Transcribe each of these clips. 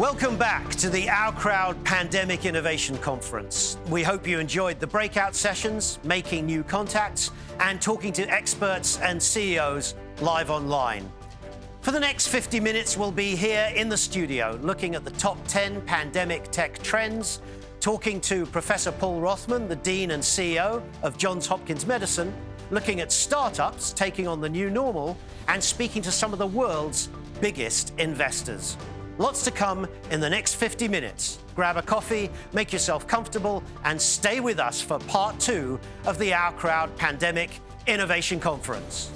Welcome back to the OurCrowd Pandemic Innovation Conference. We hope you enjoyed the breakout sessions, making new contacts, and talking to experts and CEOs live online. For the next 50 minutes, we'll be here in the studio looking at the top 10 pandemic tech trends, talking to Professor Paul Rothman, the Dean and CEO of Johns Hopkins Medicine, looking at startups taking on the new normal, and speaking to some of the world's biggest investors. Lots to come in the next 50 minutes. Grab a coffee, make yourself comfortable, and stay with us for part 2 of the OurCrowd Pandemic Innovation Conference.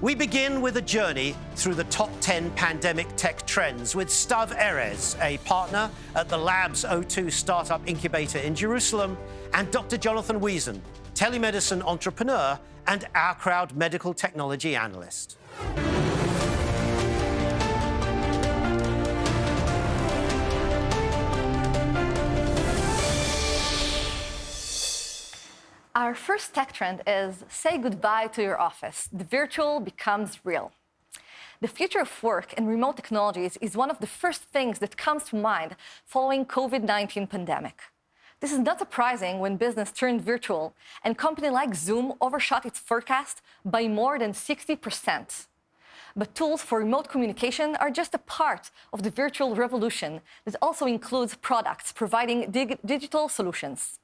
We begin with a journey through the top 10 pandemic tech trends with Stav Erez, a partner at the Labs O2 startup incubator in Jerusalem, and Dr. Jonathan Wiesen, telemedicine entrepreneur and OurCrowd medical technology analyst. Our first tech trend is say goodbye to your office. The virtual becomes real. The future of work and remote technologies is one of the first things that comes to mind following COVID-19 pandemic. This is not surprising when business turned virtual and company like Zoom overshot its forecast by more than 60%. But tools for remote communication are just a part of the virtual revolution that also includes products providing digital solutions.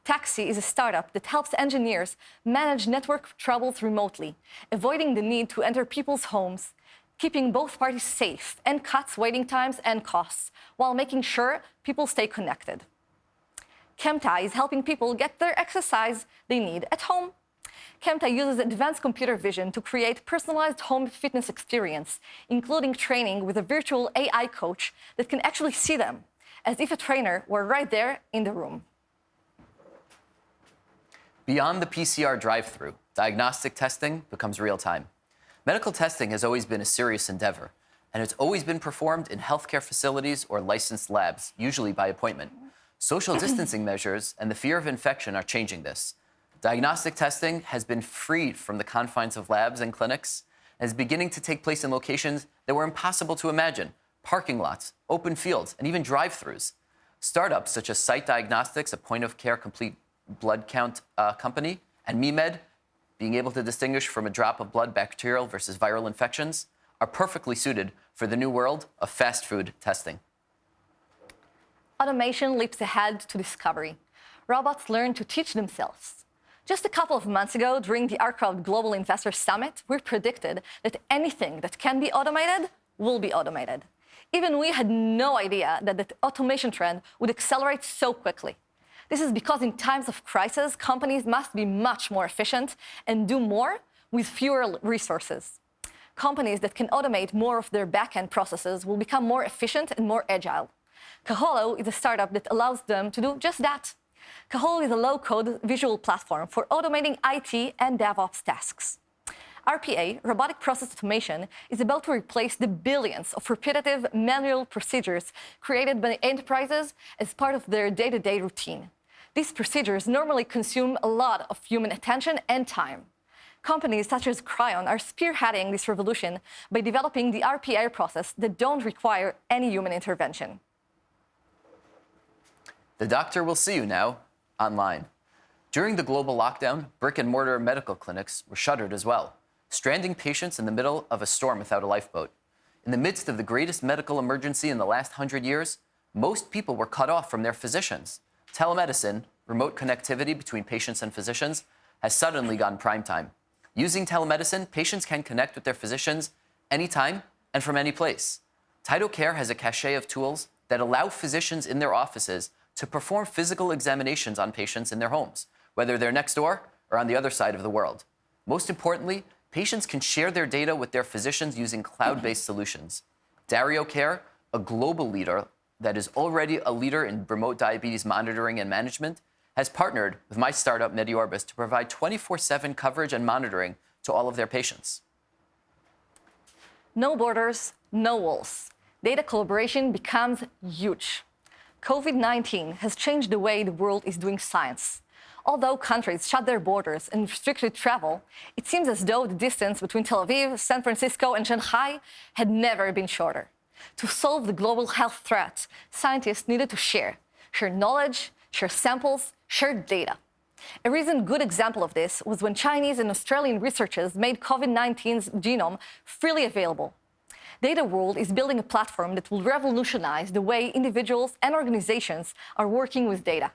Taxi is a startup that helps engineers manage network troubles remotely, avoiding the need to enter people's homes, keeping both parties safe, and cuts waiting times and costs, while making sure people stay connected. Kemta is helping people get their exercise they need at home. Kemta uses advanced computer vision to create personalized home fitness experience, including training with a virtual AI coach that can actually see them, as if a trainer were right there in the room. Beyond the PCR drive-through, diagnostic testing becomes real-time. Medical testing has always been a serious endeavor, and it's always been performed in healthcare facilities or licensed labs, usually by appointment. Social distancing measures and the fear of infection are changing this. Diagnostic testing has been freed from the confines of labs and clinics and is beginning to take place in locations that were impossible to imagine: parking lots, open fields, and even drive-throughs. Startups such as Site Diagnostics, a point-of-care complete blood count company, and MeMed, being able to distinguish from a drop of blood bacterial versus viral infections, are perfectly suited for the new world of fast food testing. Automation leaps ahead to discovery. Robots learn to teach themselves. Just a couple of months ago, during the OurCrowd Global Investor Summit, we predicted that anything that can be automated will be automated. Even we had no idea that the automation trend would accelerate so quickly. This is because in times of crisis, companies must be much more efficient and do more with fewer resources. Companies that can automate more of their back-end processes will become more efficient and more agile. Kaholo is a startup that allows them to do just that. Kaholo is a low-code visual platform for automating IT and DevOps tasks. RPA, robotic process automation, is about to replace the billions of repetitive manual procedures created by enterprises as part of their day-to-day routine. These procedures normally consume a lot of human attention and time. Companies such as Cryon are spearheading this revolution by developing the RPA process that don't require any human intervention. The doctor will see you now online. During the global lockdown, brick-and-mortar medical clinics were shuttered as well, stranding patients in the middle of a storm without a lifeboat. In the midst of the greatest medical emergency in the last 100 years, most people were cut off from their physicians. Telemedicine, remote connectivity between patients and physicians, has suddenly gone prime time. Using telemedicine, patients can connect with their physicians anytime and from any place. TytoCare has a cachet of tools that allow physicians in their offices to perform physical examinations on patients in their homes, whether they're next door or on the other side of the world. Most importantly, patients can share their data with their physicians using cloud-based solutions. DarioCare, a global leader that is already a leader in remote diabetes monitoring and management, has partnered with my startup Mediorbis to provide 24/7 coverage and monitoring to all of their patients. No borders, no walls. Data collaboration becomes huge. COVID-19 has changed the way the world is doing science. Although countries shut their borders and restricted travel, it seems as though the distance between Tel Aviv, San Francisco, and Shanghai had never been shorter. To solve the global health threat, scientists needed to share knowledge, share samples, share data. A recent good example of this was when Chinese and Australian researchers made COVID-19's genome freely available. Data World is building a platform that will revolutionize the way individuals and organizations are working with data.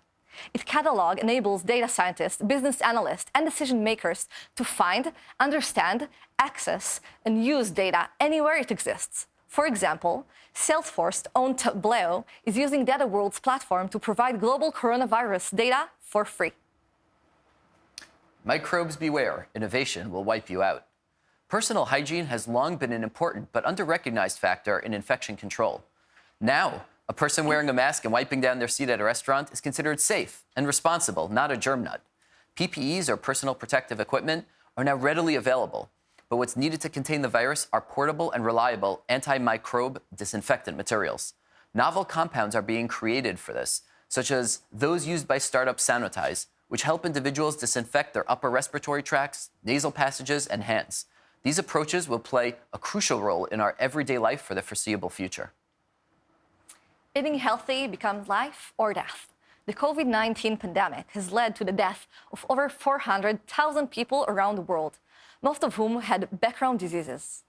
Its catalog enables data scientists, business analysts, and decision makers to find, understand, access, and use data anywhere it exists. For example, Salesforce's own Tableau is using Data World's platform to provide global coronavirus data for free. Microbes beware, innovation will wipe you out. Personal hygiene has long been an important but under-recognized factor in infection control. Now, a person wearing a mask and wiping down their seat at a restaurant is considered safe and responsible, not a germ nut. PPEs, or personal protective equipment, are now readily available, but what's needed to contain the virus are portable and reliable antimicrobe disinfectant materials. Novel compounds are being created for this, such as those used by startup Sanotize, which help individuals disinfect their upper respiratory tracts, nasal passages, and hands. These approaches will play a crucial role in our everyday life for the foreseeable future. Eating healthy becomes life or death. The COVID-19 pandemic has led to the death of over 400,000 people around the world, most of whom had background diseases.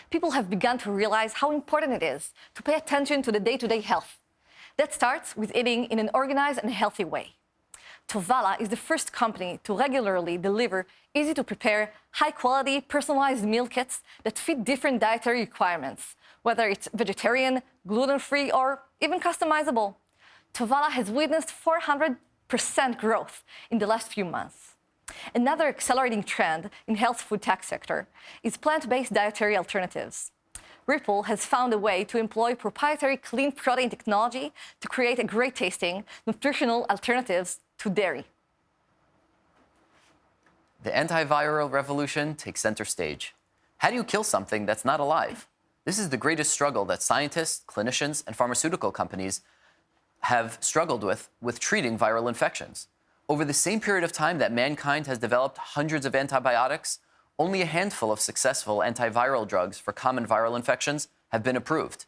People have begun to realize how important it is to pay attention to the day-to-day health. That starts with eating in an organized and healthy way. Tovala is the first company to regularly deliver easy-to-prepare, high-quality, personalized meal kits that fit different dietary requirements, whether it's vegetarian, gluten-free, or even customizable. Tovala has witnessed 400% growth in the last few months. Another accelerating trend in health food tech sector is plant-based dietary alternatives. Ripple has found a way to employ proprietary clean protein technology to create a great-tasting, nutritional alternatives to dairy. The antiviral revolution takes center stage. How do you kill something that's not alive? This is the greatest struggle that scientists, clinicians, and pharmaceutical companies have struggled with treating viral infections. Over the same period of time that mankind has developed hundreds of antibiotics, only a handful of successful antiviral drugs for common viral infections have been approved.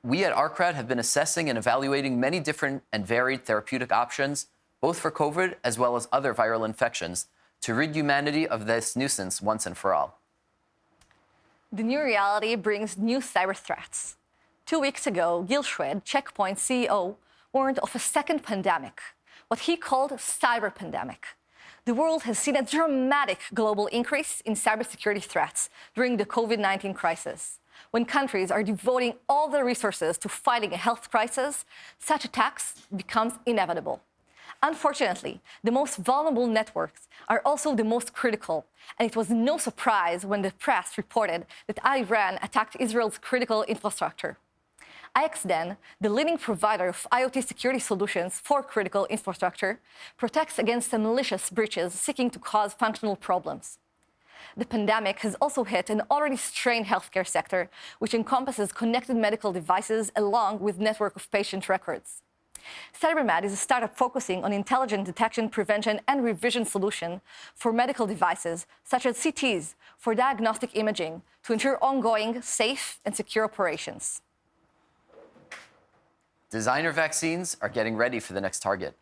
We at OurCrowd have been assessing and evaluating many different and varied therapeutic options, both for COVID as well as other viral infections, to rid humanity of this nuisance once and for all. The new reality brings new cyber threats. 2 weeks ago, Gil Shwed, Checkpoint CEO, warned of a second pandemic, what he called cyber pandemic. The world has seen a dramatic global increase in cybersecurity threats during the COVID-19 crisis. When countries are devoting all their resources to fighting a health crisis, such attacks becomes inevitable. Unfortunately, the most vulnerable networks are also the most critical, and it was no surprise when the press reported that Iran attacked Israel's critical infrastructure. IXDEN, the leading provider of IoT security solutions for critical infrastructure, protects against the malicious breaches seeking to cause functional problems. The pandemic has also hit an already strained healthcare sector, which encompasses connected medical devices along with network of patient records. CyberMed is a startup focusing on intelligent detection, prevention, and revision solution for medical devices, such as CTs, for diagnostic imaging, to ensure ongoing, safe, and secure operations. Designer vaccines are getting ready for the next target.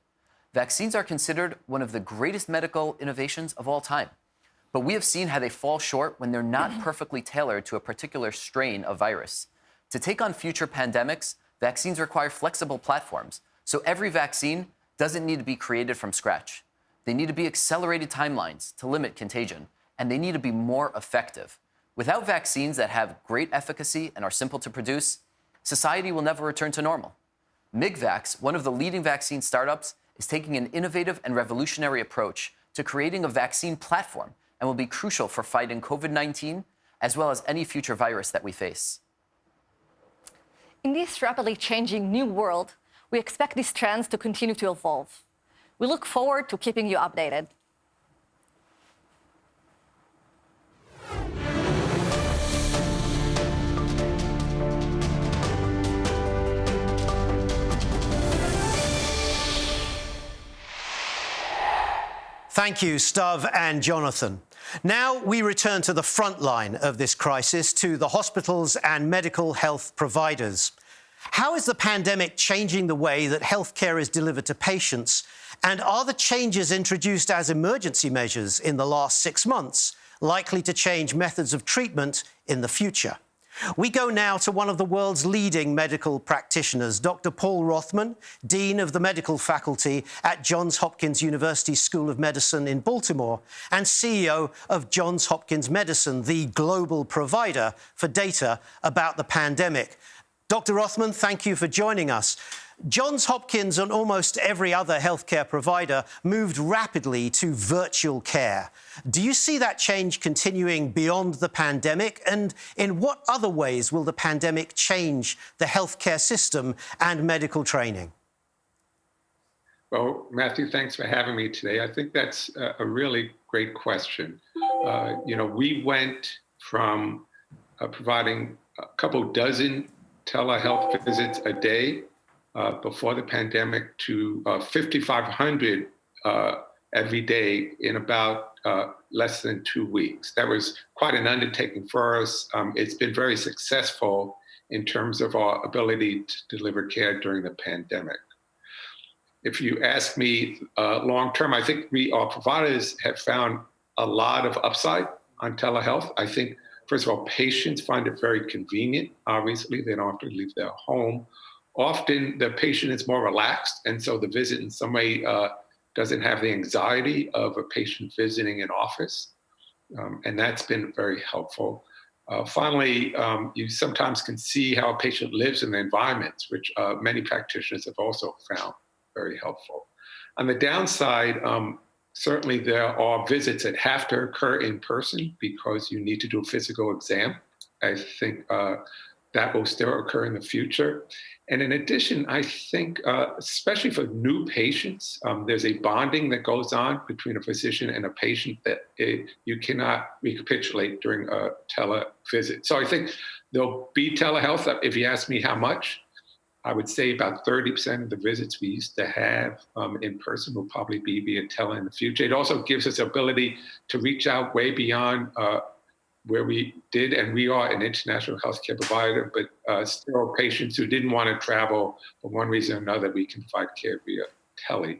Vaccines are considered one of the greatest medical innovations of all time. But we have seen how they fall short when they're not perfectly tailored to a particular strain of virus. To take on future pandemics, vaccines require flexible platforms. So every vaccine doesn't need to be created from scratch. They need to be accelerated timelines to limit contagion, and they need to be more effective. Without vaccines that have great efficacy and are simple to produce, society will never return to normal. MigVax, one of the leading vaccine startups, is taking an innovative and revolutionary approach to creating a vaccine platform and will be crucial for fighting COVID-19 as well as any future virus that we face. In this rapidly changing new world, we expect these trends to continue to evolve. We look forward to keeping you updated. Thank you, Stuv and Jonathan. Now we return to the front line of this crisis, to the hospitals and medical health providers. How is the pandemic changing the way that healthcare is delivered to patients? And are the changes introduced as emergency measures in the last 6 months likely to change methods of treatment in the future? We go now to one of the world's leading medical practitioners, Dr. Paul Rothman, Dean of the Medical Faculty at Johns Hopkins University School of Medicine in Baltimore and CEO of Johns Hopkins Medicine, the global provider for data about the pandemic. Dr. Rothman, thank you for joining us. Johns Hopkins and almost every other healthcare provider moved rapidly to virtual care. Do you see that change continuing beyond the pandemic? And in what other ways will the pandemic change the healthcare system and medical training? Well, Matthew, thanks for having me today. I think that's a really great question. We went from providing a couple dozen telehealth visits a day before the pandemic to 5,500 every day in about less than 2 weeks. That was quite an undertaking for us. It's been very successful in terms of our ability to deliver care during the pandemic. If you ask me long term, I think our providers have found a lot of upside on telehealth. I think, first of all, patients find it very convenient. Obviously, they don't have to leave their home. Often the patient is more relaxed, and so the visit in some way doesn't have the anxiety of a patient visiting an office, and that's been very helpful. Finally, you sometimes can see how a patient lives in the environments, which many practitioners have also found very helpful. On the downside, certainly there are visits that have to occur in person because you need to do a physical exam. I think that will still occur in the future. And in addition, I think, especially for new patients, there's a bonding that goes on between a physician and a patient that you cannot recapitulate during a televisit. So I think there'll be telehealth. If you ask me how much, I would say about 30% of the visits we used to have in person will probably be via tele in the future. It also gives us ability to reach out way beyond where we did, and we are an international healthcare provider, but still patients who didn't want to travel for one reason or another, we can provide care via tele.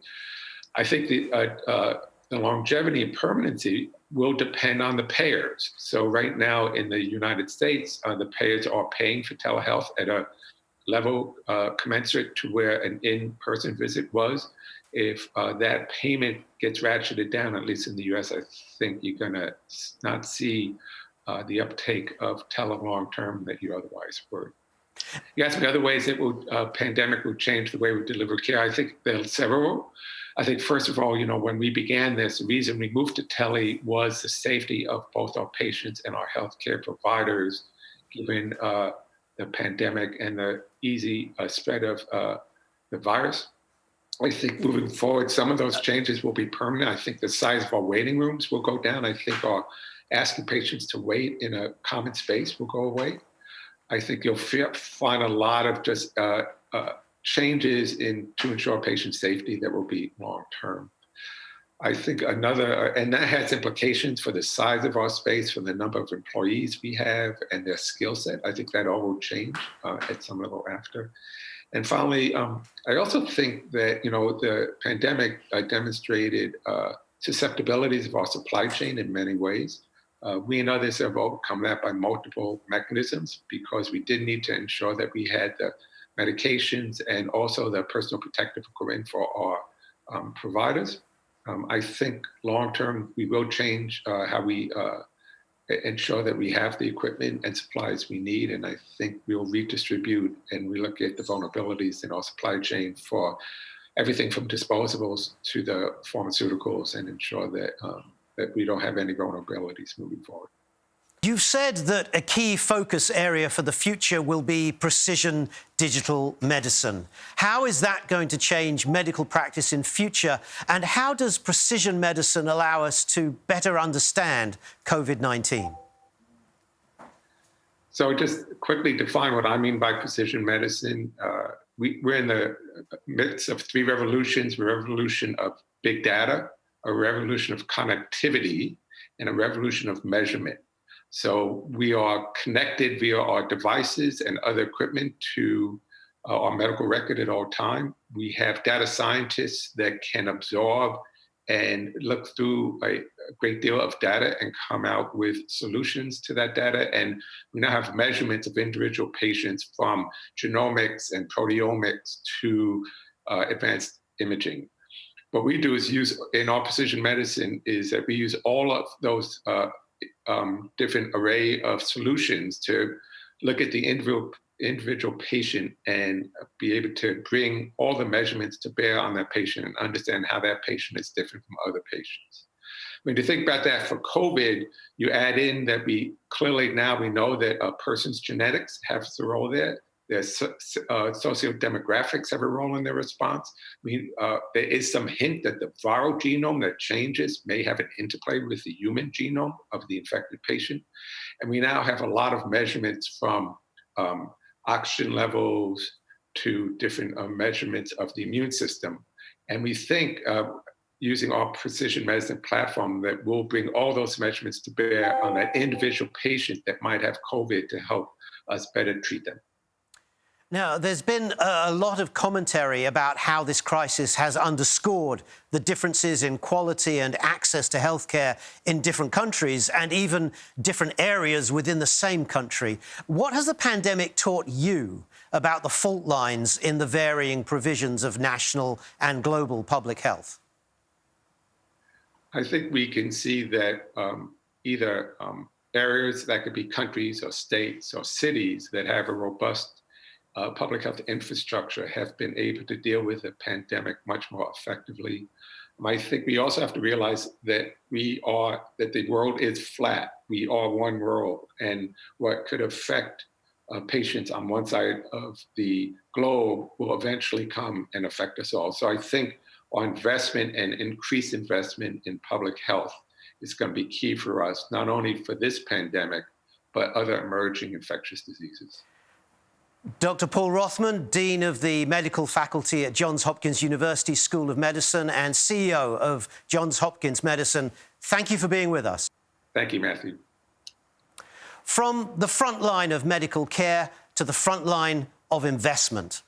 I think the longevity and permanency will depend on the payers. So right now in the United States, the payers are paying for telehealth at a level commensurate to where an in-person visit was. If that payment gets ratcheted down, at least in the US, I think you're gonna not see the uptake of tele long-term that you otherwise would. You asked me other ways that pandemic will change the way we deliver care. I think there are several. I think first of all, when we began this, the reason we moved to tele was the safety of both our patients and our healthcare providers, given the pandemic and the easy spread of the virus. I think moving forward, some of those changes will be permanent. I think the size of our waiting rooms will go down. I think our asking patients to wait in a common space will go away. I think you'll find a lot of just changes to ensure patient safety that will be long-term. I think and that has implications for the size of our space, for the number of employees we have and their skill set. I think that all will change at some level after. And finally, I also think that, the pandemic demonstrated susceptibilities of our supply chain in many ways. We and others have overcome that by multiple mechanisms because we did need to ensure that we had the medications and also the personal protective equipment for our providers. I think long-term, we will change how we ensure that we have the equipment and supplies we need. And I think we'll redistribute and we look at the vulnerabilities in our supply chain for everything from disposables to the pharmaceuticals and ensure that that we don't have any vulnerabilities moving forward. You've said that a key focus area for the future will be precision digital medicine. How is that going to change medical practice in future? And how does precision medicine allow us to better understand COVID-19? So just quickly define what I mean by precision medicine. We're in the midst of three revolutions. The revolution of big data, a revolution of connectivity and a revolution of measurement. So we are connected via our devices and other equipment to our medical record at all time. We have data scientists that can absorb and look through a great deal of data and come out with solutions to that data. And we now have measurements of individual patients from genomics and proteomics to advanced imaging. What we do is use, in our precision medicine, is that we use all of those different array of solutions to look at the individual patient and be able to bring all the measurements to bear on that patient and understand how that patient is different from other patients. When you think about that for COVID, you add in that we know that a person's genetics have a role there. Their sociodemographics have a role in their response. There is some hint that the viral genome that changes may have an interplay with the human genome of the infected patient. And we now have a lot of measurements from oxygen levels to different measurements of the immune system. And we think using our precision medicine platform that we'll bring all those measurements to bear on that individual patient that might have COVID to help us better treat them. Now, there's been a lot of commentary about how this crisis has underscored the differences in quality and access to healthcare in different countries and even different areas within the same country. What has the pandemic taught you about the fault lines in the varying provisions of national and global public health? I think we can see that either areas that could be countries or states or cities that have a robust public health infrastructure have been able to deal with the pandemic much more effectively. I think we also have to realize that that the world is flat. We are one world, and what could affect patients on one side of the globe will eventually come and affect us all. So I think our investment and increased investment in public health is going to be key for us, not only for this pandemic, but other emerging infectious diseases. Dr. Paul Rothman, Dean of the Medical Faculty at Johns Hopkins University School of Medicine and CEO of Johns Hopkins Medicine, thank you for being with us. Thank you, Matthew. From the front line of medical care to the front line of investment.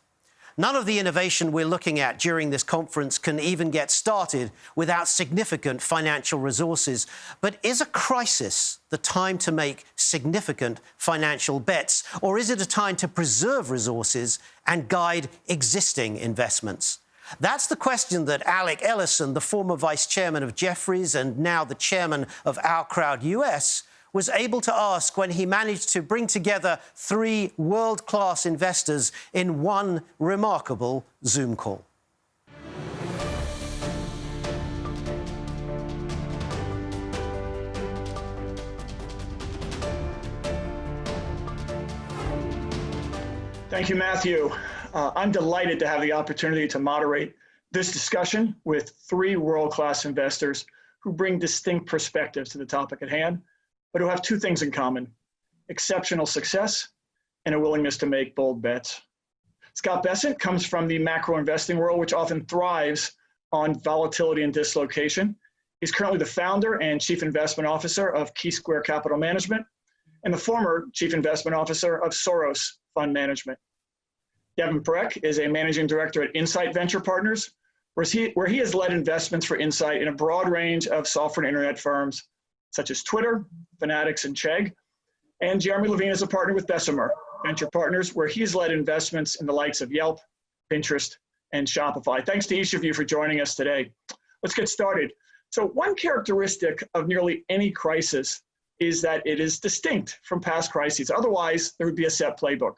None of the innovation we're looking at during this conference can even get started without significant financial resources. But is a crisis the time to make significant financial bets, or is it a time to preserve resources and guide existing investments? That's the question that Alec Ellison, the former vice chairman of Jefferies and now the chairman of OurCrowd US, was able to ask when he managed to bring together 3 world-class investors in one remarkable Zoom call. Thank you, Matthew. I'm delighted to have the opportunity to moderate this discussion with 3 world-class investors who bring distinct perspectives to the topic at hand, but who have 2 things in common: exceptional success and a willingness to make bold bets. Scott Bessent comes from the macro investing world, which often thrives on volatility and dislocation. He's currently the founder and chief investment officer of Key Square Capital Management and the former chief investment officer of Soros Fund Management. Devin Parekh is a managing director at Insight Venture Partners, where he has led investments for Insight in a broad range of software and internet firms, such as Twitter, Fanatics, and Chegg. And Jeremy Levine is a partner with Bessemer Venture Partners, where he's led investments in the likes of Yelp, Pinterest, and Shopify. Thanks to each of you for joining us today. Let's get started. So one characteristic of nearly any crisis is that it is distinct from past crises. Otherwise, there would be a set playbook.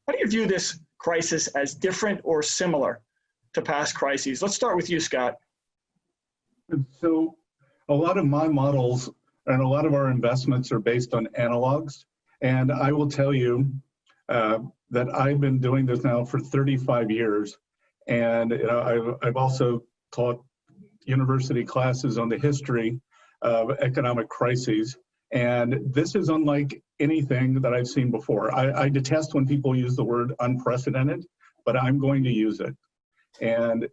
How do you view this crisis as different or similar to past crises? Let's start with you, Scott. So a lot of my models and a lot of our investments are based on analogs. And I will tell you that I've been doing this now for 35 years. And I've also taught university classes on the history of economic crises. And this is unlike anything that I've seen before. I detest when people use the word unprecedented, but I'm going to use it. And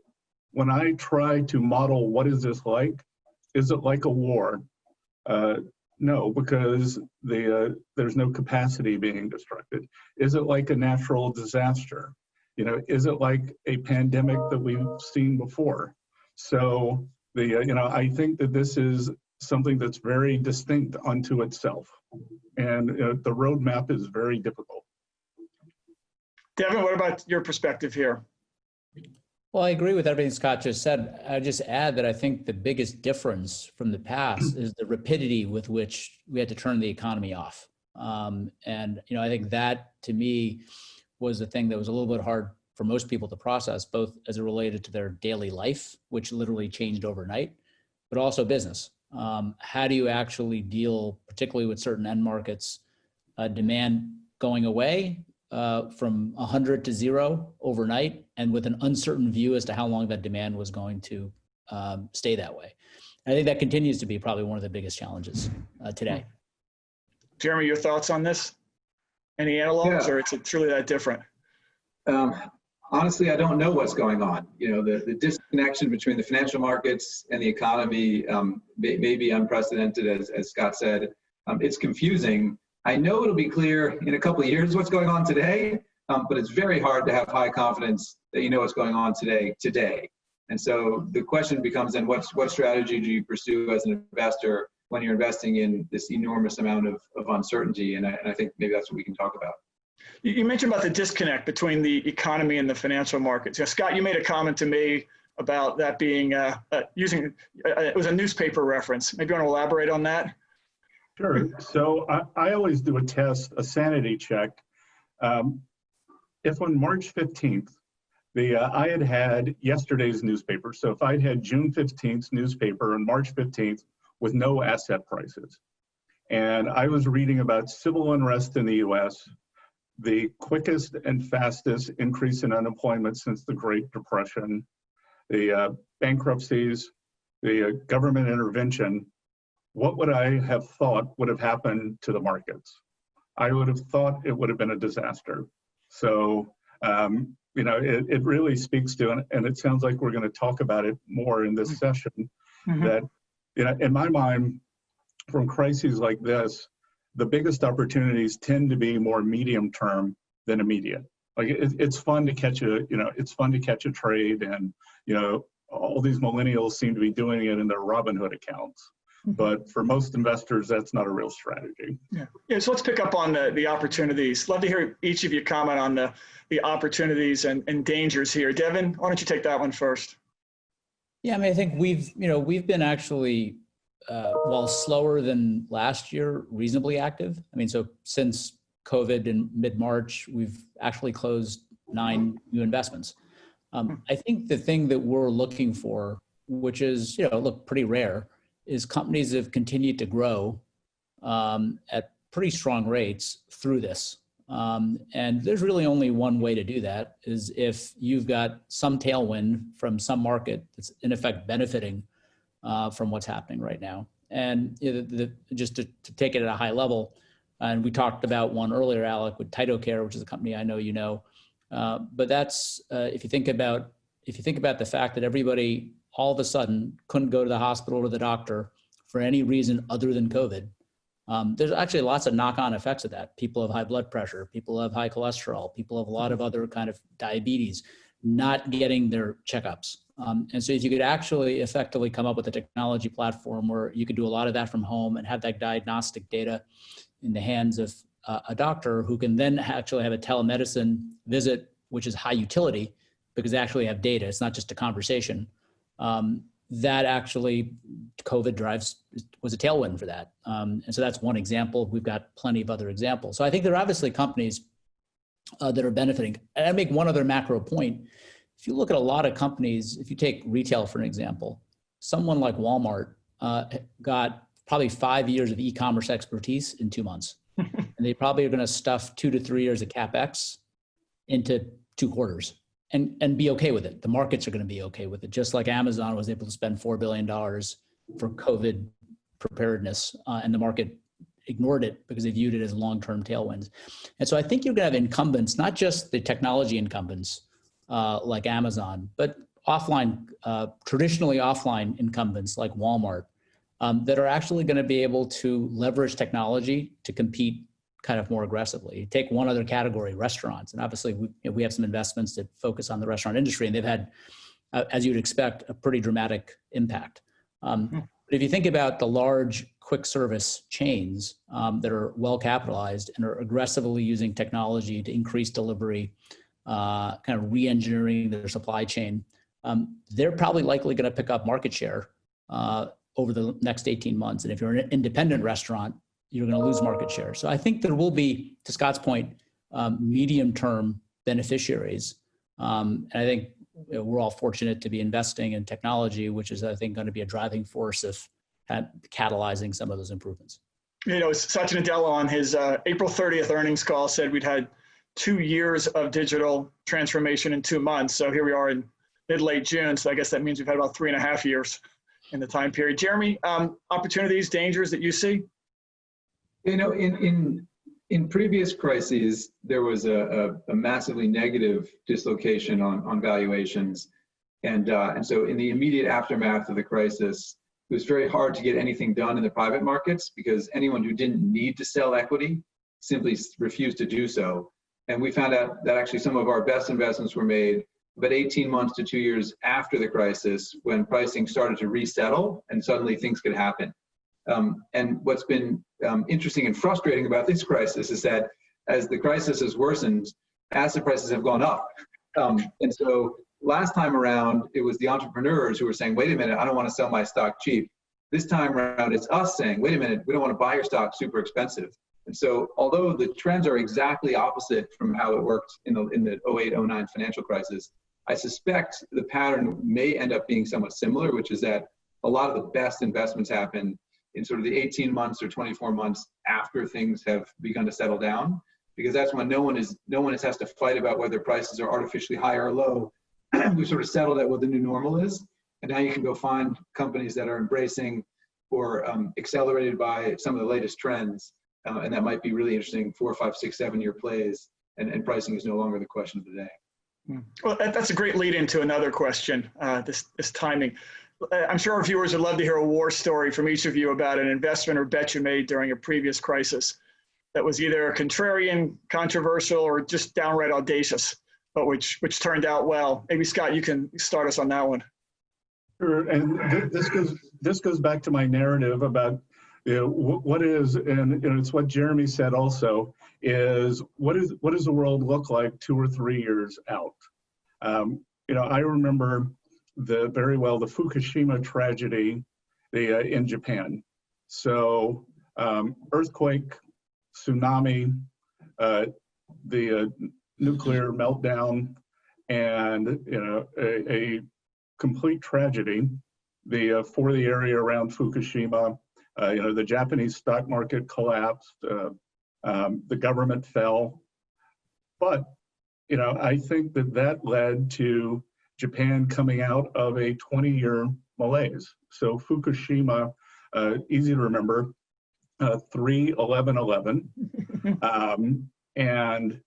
when I try to model what is this like, is it like a war? No, because there's no capacity being destructed. Is it like a natural disaster? Is it like a pandemic that we've seen before? So I think that this is something that's very distinct unto itself, and the roadmap is very difficult. Devin, what about your perspective here? Well, I agree with everything Scott just said. I just add that I think the biggest difference from the past is the rapidity with which we had to turn the economy off. And I think that, to me, was the thing that was a little bit hard for most people to process, both as it related to their daily life, which literally changed overnight, but also business. How do you actually deal, particularly with certain end markets, demand going away from 100 to 0 overnight, and with an uncertain view as to how long that demand was going to stay that way. I think that continues to be probably one of the biggest challenges today. Jeremy, your thoughts on this? Any analogs, or is it truly that different? Honestly, I don't know what's going on. The disconnection between the financial markets and the economy may be unprecedented, as Scott said. It's confusing. I know it'll be clear in a couple of years what's going on today, but it's very hard to have high confidence that you know what's going on today. And so the question becomes then, what strategy do you pursue as an investor when you're investing in this enormous amount of uncertainty? And I think maybe that's what we can talk about. You mentioned about the disconnect between the economy and the financial markets. Scott, you made a comment to me about that being it was a newspaper reference. Maybe you want to elaborate on that? Sure. So I always do a sanity check. If on March 15th, I had yesterday's newspaper. So if I'd had June 15th newspaper on March 15th with no asset prices, and I was reading about civil unrest in the US, the quickest and fastest increase in unemployment since the Great Depression, the bankruptcies, the government intervention, what would I have thought would have happened to the markets? I would have thought it would have been a disaster. So, it really speaks to, and it sounds like we're going to talk about it more in this session, that, in my mind, from crises like this, the biggest opportunities tend to be more medium term than immediate. Like it's fun to catch a trade, and all these millennials seem to be doing it in their Robinhood accounts. But for most investors, that's not a real strategy. Yeah. So let's pick up on the opportunities. Love to hear each of you comment on the opportunities and dangers here. Devin, why don't you take that one first? Yeah, I think we've been actually, while slower than last year, reasonably active. So since COVID in mid-March, we've actually closed 9 new investments. I think the thing that we're looking for, which is, pretty rare, is companies that have continued to grow at pretty strong rates through this. And there's really only one way to do that, is if you've got some tailwind from some market that's in effect benefiting from what's happening right now. And just to take it at a high level, and we talked about one earlier, Alec, with Care, which is a company I know you know. But that's if you think about the fact that everybody all of a sudden couldn't go to the hospital or the doctor for any reason other than COVID. There's actually lots of knock-on effects of that. People have high blood pressure, people have high cholesterol, people have a lot of other kind of diabetes, not getting their checkups. And so if you could actually effectively come up with a technology platform where you could do a lot of that from home and have that diagnostic data in the hands of a doctor who can then actually have a telemedicine visit, which is high utility because they actually have data. It's not just a conversation. That actually COVID was a tailwind for that. And so that's one example. We've got plenty of other examples. So I think there are obviously companies that are benefiting. And I make one other macro point. If you look at a lot of companies, if you take retail for an example, someone like Walmart got probably 5 years of e-commerce expertise in 2 months. And they probably are going to stuff 2 to 3 years of CapEx into 2 quarters. And be okay with it. The markets are going to be okay with it. Just like Amazon was able to spend $4 billion for COVID preparedness, and the market ignored it because they viewed it as long-term tailwinds. And so I think you're going to have incumbents, not just the technology incumbents like Amazon, but offline, traditionally offline incumbents like Walmart that are actually going to be able to leverage technology to compete kind of more aggressively. Take one other category, restaurants. And obviously we have some investments that focus on the restaurant industry, and they've had, as you'd expect, a pretty dramatic impact. But if you think about the large quick service chains that are well capitalized and are aggressively using technology to increase delivery, kind of re-engineering their supply chain, they're probably likely going to pick up market share over the next 18 months. And if you're an independent restaurant, you're going to lose market share. So I think there will be, to Scott's point, medium-term beneficiaries. And I think we're all fortunate to be investing in technology, which is, I think, going to be a driving force of catalyzing some of those improvements. You know, Satya Nadella on his April 30th earnings call said we'd had 2 years of digital transformation in 2 months. So here we are in mid-late June. So I guess that means we've had about 3.5 years in the time period. Jeremy, opportunities, dangers that you see? You know, in previous crises, there was a massively negative dislocation on valuations. And so in the immediate aftermath of the crisis, it was very hard to get anything done in the private markets because anyone who didn't need to sell equity simply refused to do so. And we found out that actually some of our best investments were made about 18 months to 2 years after the crisis, when pricing started to resettle and suddenly things could happen. And what's been interesting and frustrating about this crisis is that as the crisis has worsened, asset prices have gone up. And so last time around, it was the entrepreneurs who were saying, wait a minute, I don't want to sell my stock cheap. This time around, it's us saying, wait a minute, we don't want to buy your stock super expensive. And so although the trends are exactly opposite from how it worked in the 08-09 financial crisis, I suspect the pattern may end up being somewhat similar, which is that a lot of the best investments happen in sort of the 18 months or 24 months after things have begun to settle down, because that's when no one has to fight about whether prices are artificially high or low. We've sort of settled at what the new normal is, and now you can go find companies that are embracing or accelerated by some of the latest trends, and that might be really interesting 4, 5, 6, 7-year plays, and pricing is no longer the question of the day. Well, that's a great lead into another question, this timing. I'm sure our viewers would love to hear a war story from each of you about an investment or bet you made during a previous crisis that was either contrarian, controversial, or just downright audacious, but which turned out well. Maybe Scott, you can start us on that one. Sure, and this goes back to my narrative about what is, and it's what Jeremy said also, is what does the world look like 2 or 3 years out? I remember very well the Fukushima tragedy in Japan. So earthquake, tsunami, the nuclear meltdown, and a complete tragedy. For the area around Fukushima, the Japanese stock market collapsed, the government fell, but I think that led to Japan coming out of a 20-year malaise. So Fukushima, easy to remember, 3/11/11, and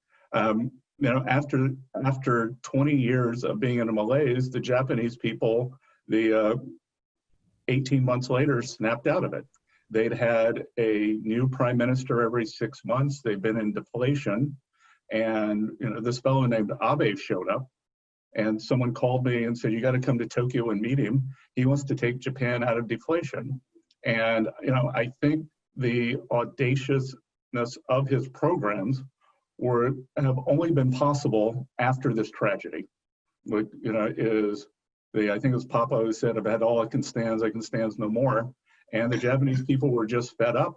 after 20 years of being in a malaise, the Japanese people, 18 months later, snapped out of it. They'd had a new prime minister every 6 months. They've been in deflation, and this fellow named Abe showed up. And someone called me and said, you got to come to Tokyo and meet him. He wants to take Japan out of deflation. And, I think the audaciousness of his programs have only been possible after this tragedy. I think it was Papa who said, I've had all I can stand no more. And the Japanese people were just fed up.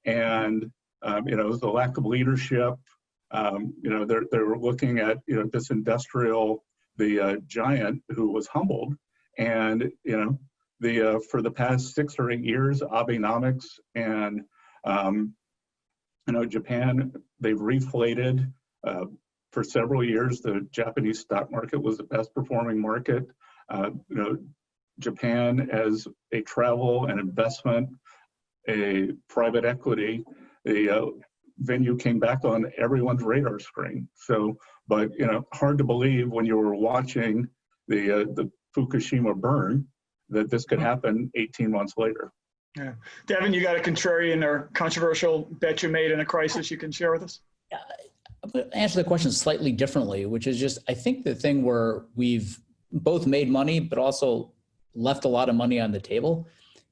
And, it was the lack of leadership. They were looking at, this industrial, the giant who was humbled, and for the past 6 or 8 years, Abenomics and Japan, they've reflated. For several years, the Japanese stock market was the best performing market. Japan as a travel and investment, a private equity, the venue came back on everyone's radar screen. So, but hard to believe when you were watching the Fukushima burn that this could happen 18 months later. Yeah. Devin, you got a contrarian or controversial bet you made in a crisis you can share with us? I'm going to answer the question slightly differently, which is just, I think the thing where we've both made money, but also left a lot of money on the table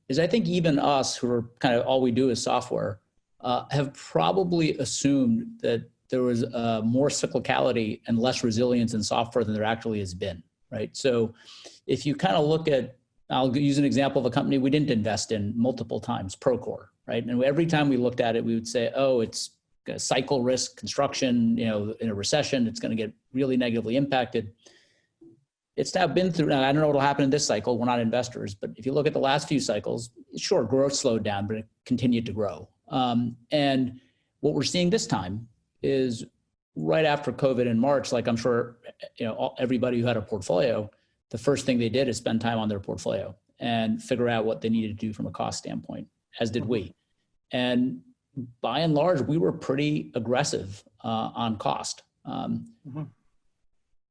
is I think even us who are kind of all we do is software have probably assumed that there was more cyclicality and less resilience in software than there actually has been, right? So if you kind of look at, I'll use an example of a company we didn't invest in multiple times, Procore, right? And every time we looked at it, we would say, oh, it's a cycle risk, construction, in a recession, it's going to get really negatively impacted. It's now been through, I don't know what will happen in this cycle, we're not investors, but if you look at the last few cycles, sure, growth slowed down, but it continued to grow. And what we're seeing this time is right after COVID in March, like I'm sure, everybody who had a portfolio, the first thing they did is spend time on their portfolio and figure out what they needed to do from a cost standpoint, as did we. And by and large, we were pretty aggressive on cost.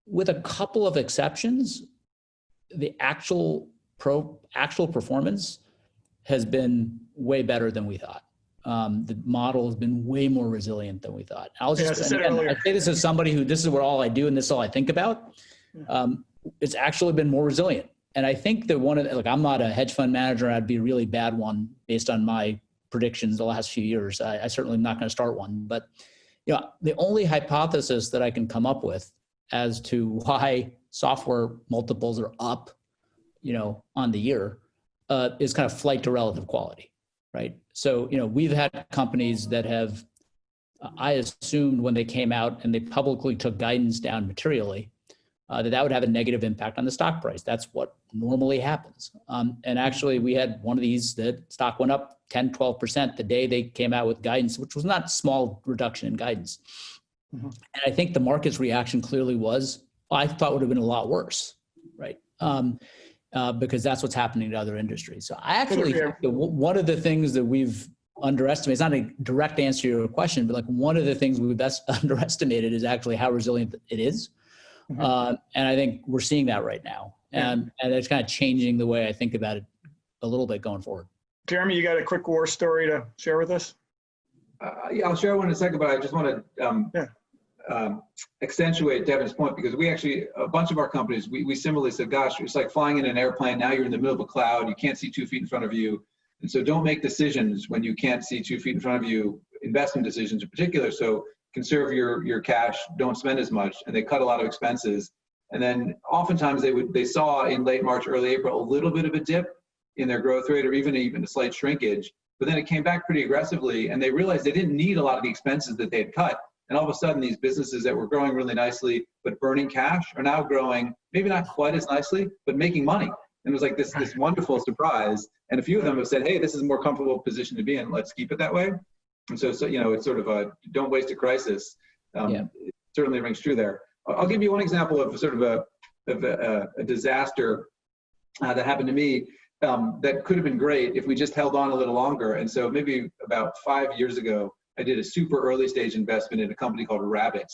With a couple of exceptions, the actual performance has been way better than we thought. The model has been way more resilient than we thought. I say this as somebody who, this is what all I do and this is all I think about. It's actually been more resilient. And I think that I'm not a hedge fund manager. I'd be a really bad one based on my predictions the last few years. I certainly am not going to start one, but the only hypothesis that I can come up with as to why software multiples are up, on the year, is kind of flight to relative quality, right? So, we've had companies that have, I assumed when they came out and they publicly took guidance down materially, that would have a negative impact on the stock price. That's what normally happens. And actually, we had one of these that stock went up 10, 12% the day they came out with guidance, which was not a small reduction in guidance. And I think the market's reaction clearly was, I thought would have been a lot worse, right? Because that's what's happening to other industries. So I actually think that one of the things that we've underestimated, it's not a direct answer to your question, but like one of the things we've best underestimated is actually how resilient it is. And I think we're seeing that right now. And it's kind of changing the way I think about it a little bit going forward. Jeremy, you got a quick war story to share with us? Yeah, I'll share one in a second, but I just want to accentuate Devin's point, because we actually, a bunch of our companies, we similarly said, gosh, it's like flying in an airplane. Now you're in the middle of a cloud. You can't see 2 feet in front of you. And so don't make decisions when you can't see 2 feet in front of you, investment decisions in particular. So conserve your cash, don't spend as much. And they cut a lot of expenses. And then oftentimes they saw in late March, early April, a little bit of a dip in their growth rate, or even a slight shrinkage. But then it came back pretty aggressively, and they realized they didn't need a lot of the expenses that they had cut. And all of a sudden, these businesses that were growing really nicely, but burning cash, are now growing, maybe not quite as nicely, but making money. And it was like this wonderful surprise. And a few of them have said, hey, this is a more comfortable position to be in. Let's keep it that way. And so it's sort of a don't waste a crisis. It certainly rings true there. I'll give you one example of sort of a disaster that happened to me. That could have been great if we just held on a little longer. And so maybe about 5 years ago, I did a super early stage investment in a company called Rabbit.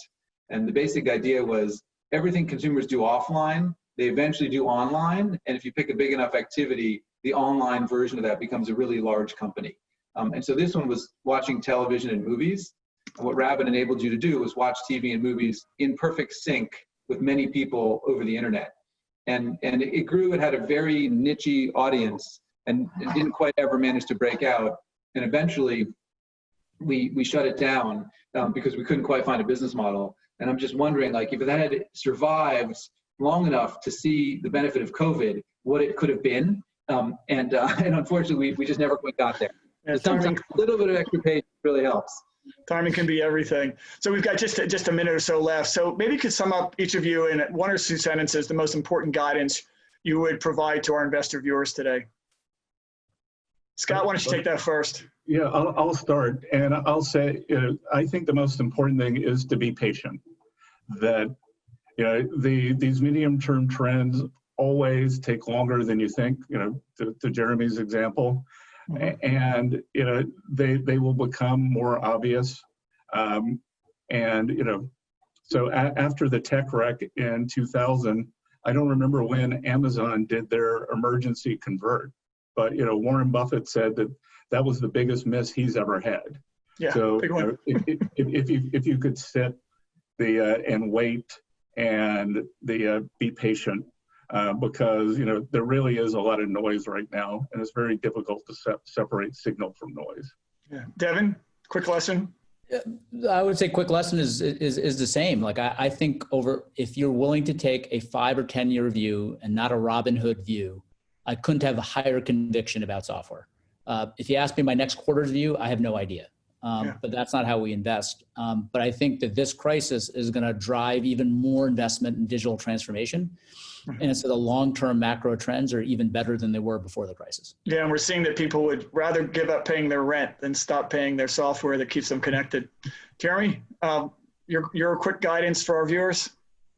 And the basic idea was everything consumers do offline, they eventually do online. And if you pick a big enough activity, the online version of that becomes a really large company. And so this one was watching television and movies. And what Rabbit enabled you to do was watch TV and movies in perfect sync with many people over the internet. And it grew. It had a very niche audience, and it didn't quite ever manage to break out. And eventually, we shut it down because we couldn't quite find a business model. And I'm just wondering, like, if that had survived long enough to see the benefit of COVID, what it could have been. And unfortunately, we just never quite got there. Yeah, sometimes a little bit of extra patience really helps. Timing can be everything. So we've got just a minute or so left. So maybe you could sum up, each of you, in 1 or 2 sentences, the most important guidance you would provide to our investor viewers today. Scott, why don't you take that first? Yeah, I'll start. And I'll say, I think the most important thing is to be patient. That these medium-term trends always take longer than you think, to Jeremy's example. And they will become more obvious, and so after the tech wreck in 2000, I don't remember when Amazon did their emergency convert, but Warren Buffett said that that was the biggest miss he's ever had. Yeah, So big one. if you could sit and wait and be patient, because there really is a lot of noise right now, and it's very difficult to separate signal from noise. Yeah. Devin, quick lesson. I would say quick lesson is the same. Like I think if you're willing to take a 5 or 10 year view and not a Robin Hood view, I couldn't have a higher conviction about software. If you ask me my next quarter's view, I have no idea. But that's not how we invest. But I think that this crisis is going to drive even more investment in digital transformation. And so the long-term macro trends are even better than they were before the crisis. Yeah, and we're seeing that people would rather give up paying their rent than stop paying their software that keeps them connected. Jeremy, your quick guidance for our viewers?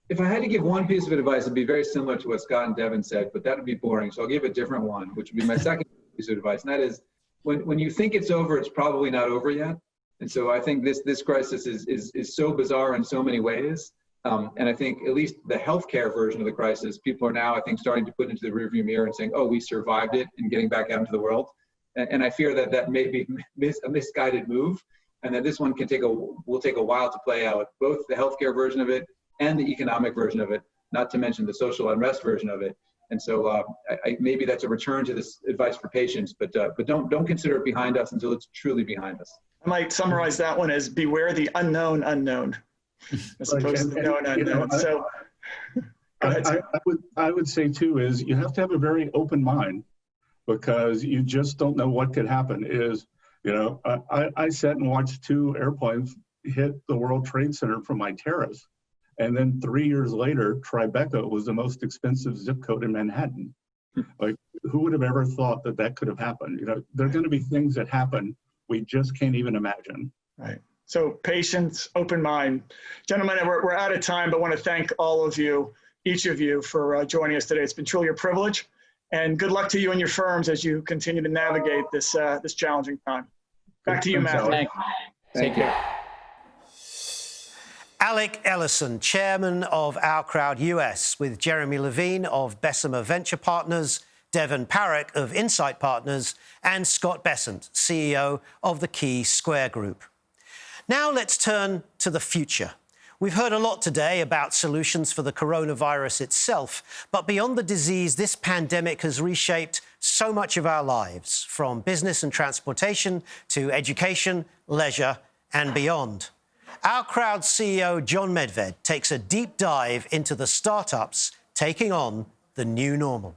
If I had to give one piece of advice, it'd be very similar to what Scott and Devin said, but that would be boring. So I'll give a different one, which would be my second piece of advice. And that is, when you think it's over, it's probably not over yet. And so I think this crisis is so bizarre in so many ways. And I think at least the healthcare version of the crisis, people are now, I think, starting to put into the rearview mirror and saying, oh, we survived it, and getting back out into the world. And I fear that may be a misguided move, and that this one will take a while to play out, both the healthcare version of it and the economic version of it, not to mention the social unrest version of it. And so maybe that's a return to this advice for patience, but don't consider it behind us until it's truly behind us. I might summarize that one as beware the unknown unknown, as opposed to the known unknown. So I would say too is you have to have a very open mind, because you just don't know what could happen. I sat and watched 2 airplanes hit the World Trade Center from my terrace. And then 3 years later, Tribeca was the most expensive zip code in Manhattan. Like, who would have ever thought that could have happened? There are going to be things that happen we just can't even imagine. Right. So patience, open mind. Gentlemen, we're out of time, but want to thank all of you, each of you, for joining us today. It's been truly a privilege. And good luck to you and your firms as you continue to navigate this challenging time. Back to you, Matthew. Thank you. Alec Ellison, chairman of OurCrowd US, with Jeremy Levine of Bessemer Venture Partners, Devin Parrick of Insight Partners, and Scott Bessent, CEO of the Key Square Group. Now let's turn to the future. We've heard a lot today about solutions for the coronavirus itself, but beyond the disease, this pandemic has reshaped so much of our lives, from business and transportation to education, leisure, and beyond. OurCrowd CEO John Medved takes a deep dive into the startups taking on the new normal.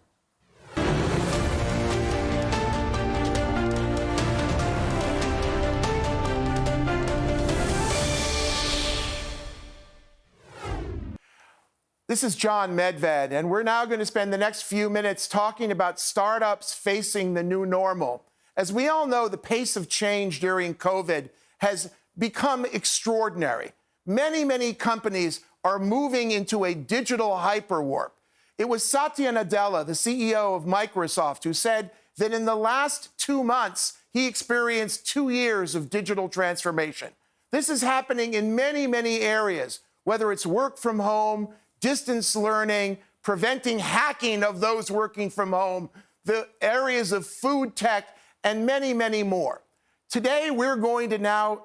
This is John Medved, and we're now going to spend the next few minutes talking about startups facing the new normal. As we all know, the pace of change during COVID has become extraordinary. Many companies are moving into a digital hyperwarp. It was Satya Nadella, the CEO of Microsoft, who said that in the last 2 months, he experienced 2 years of digital transformation. This is happening in many areas, whether it's work from home, distance learning, preventing hacking of those working from home, the areas of food tech, and many more. Today, we're going to now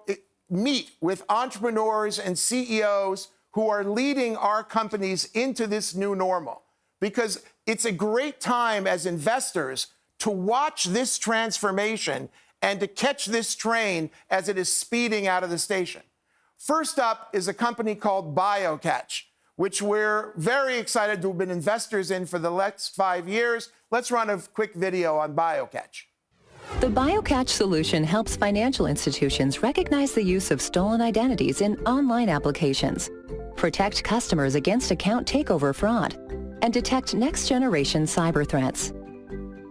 meet with entrepreneurs and CEOs who are leading our companies into this new normal, because it's a great time as investors to watch this transformation and to catch this train as it is speeding out of the station. First up is a company called BioCatch, which we're very excited to have been investors in for the last 5 years. Let's run a quick video on BioCatch. The BioCatch solution helps financial institutions recognize the use of stolen identities in online applications, protect customers against account takeover fraud, and detect next-generation cyber threats.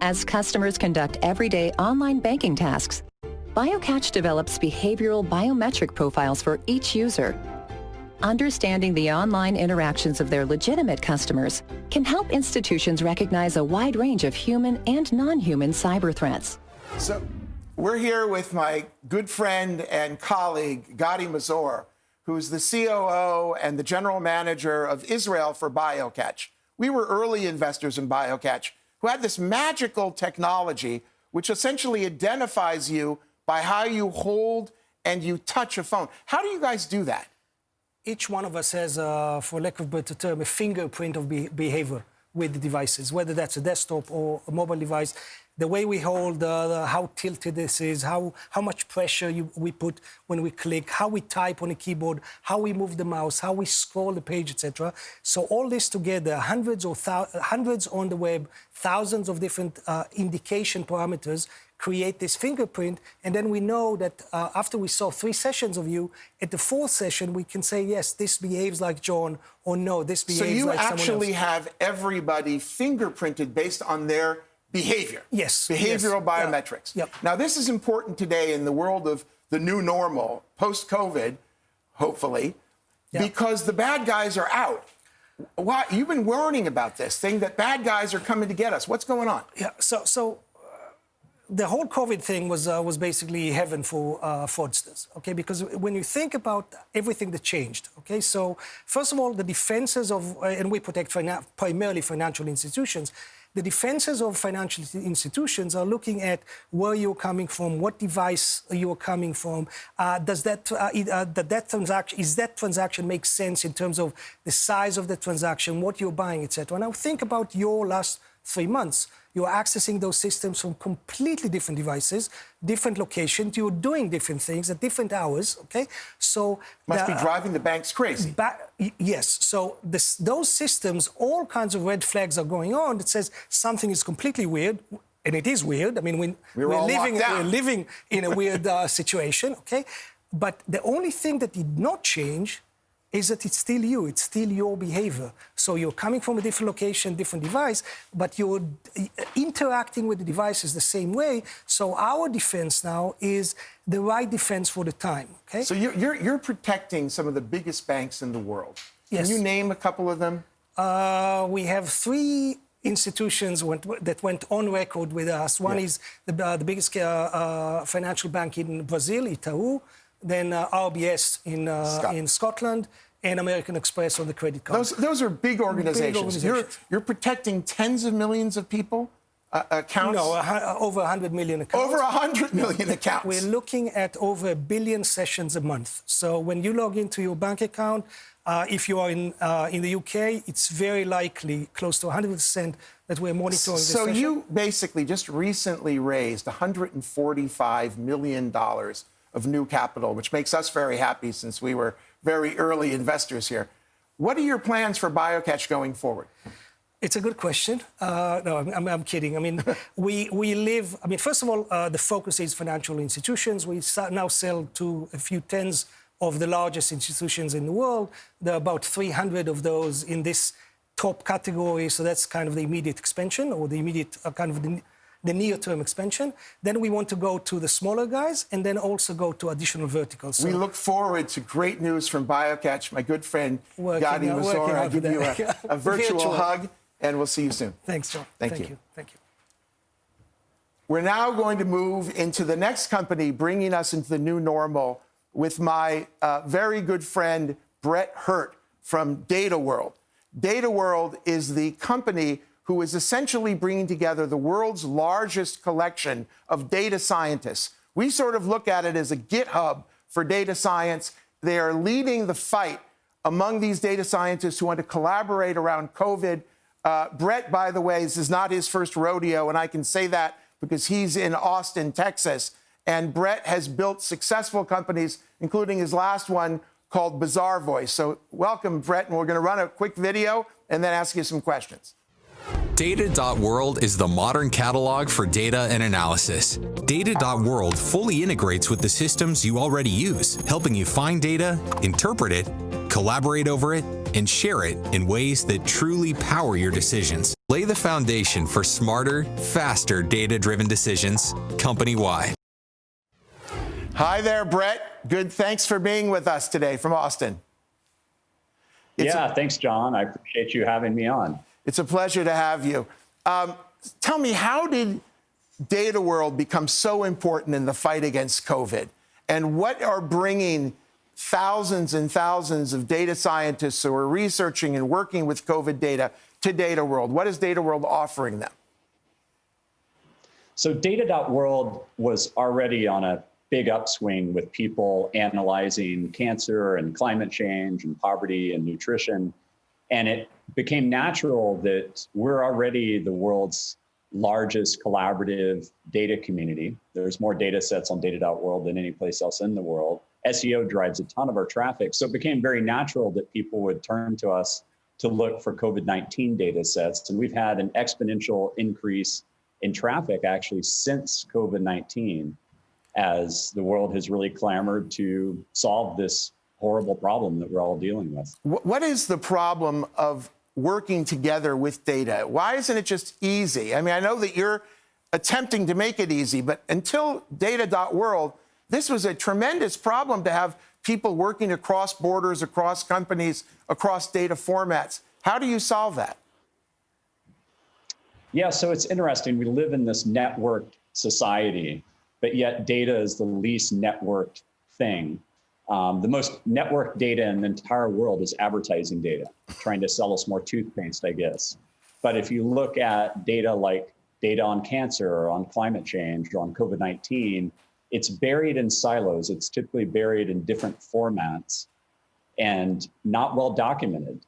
As customers conduct everyday online banking tasks, BioCatch develops behavioral biometric profiles for each user. Understanding the online interactions of their legitimate customers can help institutions recognize a wide range of human and non-human cyber threats. So we're here with my good friend and colleague, Gadi Mazor, who's the COO and the general manager of Israel for BioCatch. we were early investors in BioCatch who had this magical technology which essentially identifies you by how you hold and you touch a phone. How do you guys do that? Each one of us has, for lack of a better term, a fingerprint of behavior with the devices, whether that's a desktop or a mobile device. The way we hold, how tilted this is, how much pressure we put when we click, how we type on a keyboard, how we move the mouse, how we scroll the page, etc. So all this together, hundreds on the web, thousands of different indication parameters create this fingerprint, and then we know that after we saw 3 sessions of you, at the 4th session, we can say, yes, this behaves like John, or no, this behaves like someone else. So you actually have everybody fingerprinted based on their behavior. Yes. Behavioral biometrics. Yep. Now, this is important today in the world of the new normal, post-COVID, hopefully, because the bad guys are out. Why? You've been warning about this thing that bad guys are coming to get us. What's going on? Yeah, so the whole COVID thing was basically heaven for fraudsters, okay? Because when you think about everything that changed, okay? So first of all, the defenses of, and we protect primarily financial institutions, the defenses of financial institutions are looking at where you're coming from, what device you're coming from, does that transaction make sense in terms of the size of the transaction, what you're buying, etc. Now think about your last 3 months. You're accessing those systems from completely different devices, different locations. You're doing different things at different hours, okay? So must be driving the banks crazy. Yes. So those systems, all kinds of red flags are going on that says something is completely weird, and it is weird. I mean, we're living in a weird situation, okay? But the only thing that did not change is that it's still you, it's still your behavior. So you're coming from a different location, different device, but you're interacting with the devices the same way. So our defense now is the right defense for the time, okay? So you're protecting some of the biggest banks in the world. Yes. Can you name a couple of them? We have 3 institutions that went on record with us. One is the biggest financial bank in Brazil, Itaú, then RBS in Scotland, and American Express on the credit card. Those are big organizations. You're protecting tens of millions of people, accounts? No, over 100 million accounts. Over 100 million accounts. We're looking at over 1 billion sessions a month. So when you log into your bank account, if you are in the UK, it's very likely, close to 100%, that we're monitoring this session. So you basically just recently raised $145 million of new capital, which makes us very happy since we were very early investors here. What are your plans for BioCatch going forward? It's a good question. No, I'm kidding. I mean, we live... I mean, first of all, the focus is financial institutions. We now sell to a few tens of the largest institutions in the world. There are about 300 of those in this top category, so that's kind of the immediate expansion, or the immediate kind of the near-term expansion. Then we want to go to the smaller guys, and then also go to additional verticals. So we look forward to great news from BioCatch. My good friend, Gadi Mazor, I'll give you a virtual hug, and we'll see you soon. Thanks, John. Thank you. Thank you. We're now going to move into the next company bringing us into the new normal with my very good friend, Brett Hurt from DataWorld. DataWorld is the company who is essentially bringing together the world's largest collection of data scientists. We sort of look at it as a GitHub for data science. They are leading the fight among these data scientists who want to collaborate around COVID. Brett, by the way, this is not his first rodeo, and I can say that because he's in Austin, Texas. And Brett has built successful companies, including his last one called Bizarre Voice. So welcome, Brett, and we're going to run a quick video and then ask you some questions. Data.World is the modern catalog for data and analysis. Data.World fully integrates with the systems you already use, helping you find data, interpret it, collaborate over it, and share it in ways that truly power your decisions. Lay the foundation for smarter, faster data-driven decisions company-wide. Hi there, Brett. Good. Thanks for being with us today from Austin. Thanks, John. I appreciate you having me on. It's a pleasure to have you. Tell me, how did DataWorld become so important in the fight against COVID? And what are bringing thousands and thousands of data scientists who are researching and working with COVID data to Data World? What is Data World offering them? So Data.World was already on a big upswing with people analyzing cancer and climate change and poverty and nutrition. And it became natural that we're already the world's largest collaborative data community. There's more data sets on Data.World than any place else in the world. SEO drives a ton of our traffic. So it became very natural that people would turn to us to look for COVID-19 data sets. And we've had an exponential increase in traffic actually since COVID-19, as the world has really clamored to solve this horrible problem that we're all dealing with. What is the problem of working together with data? Why isn't it just easy? I mean, I know that you're attempting to make it easy, but until Data.World, this was a tremendous problem to have people working across borders, across companies, across data formats. How do you solve that? Yeah, so it's interesting. We live in this networked society, but yet data is the least networked thing. The most networked data in the entire world is advertising data, trying to sell us more toothpaste, I guess. But if you look at data like data on cancer or on climate change or on COVID-19, it's buried in silos. It's typically buried in different formats and not well documented.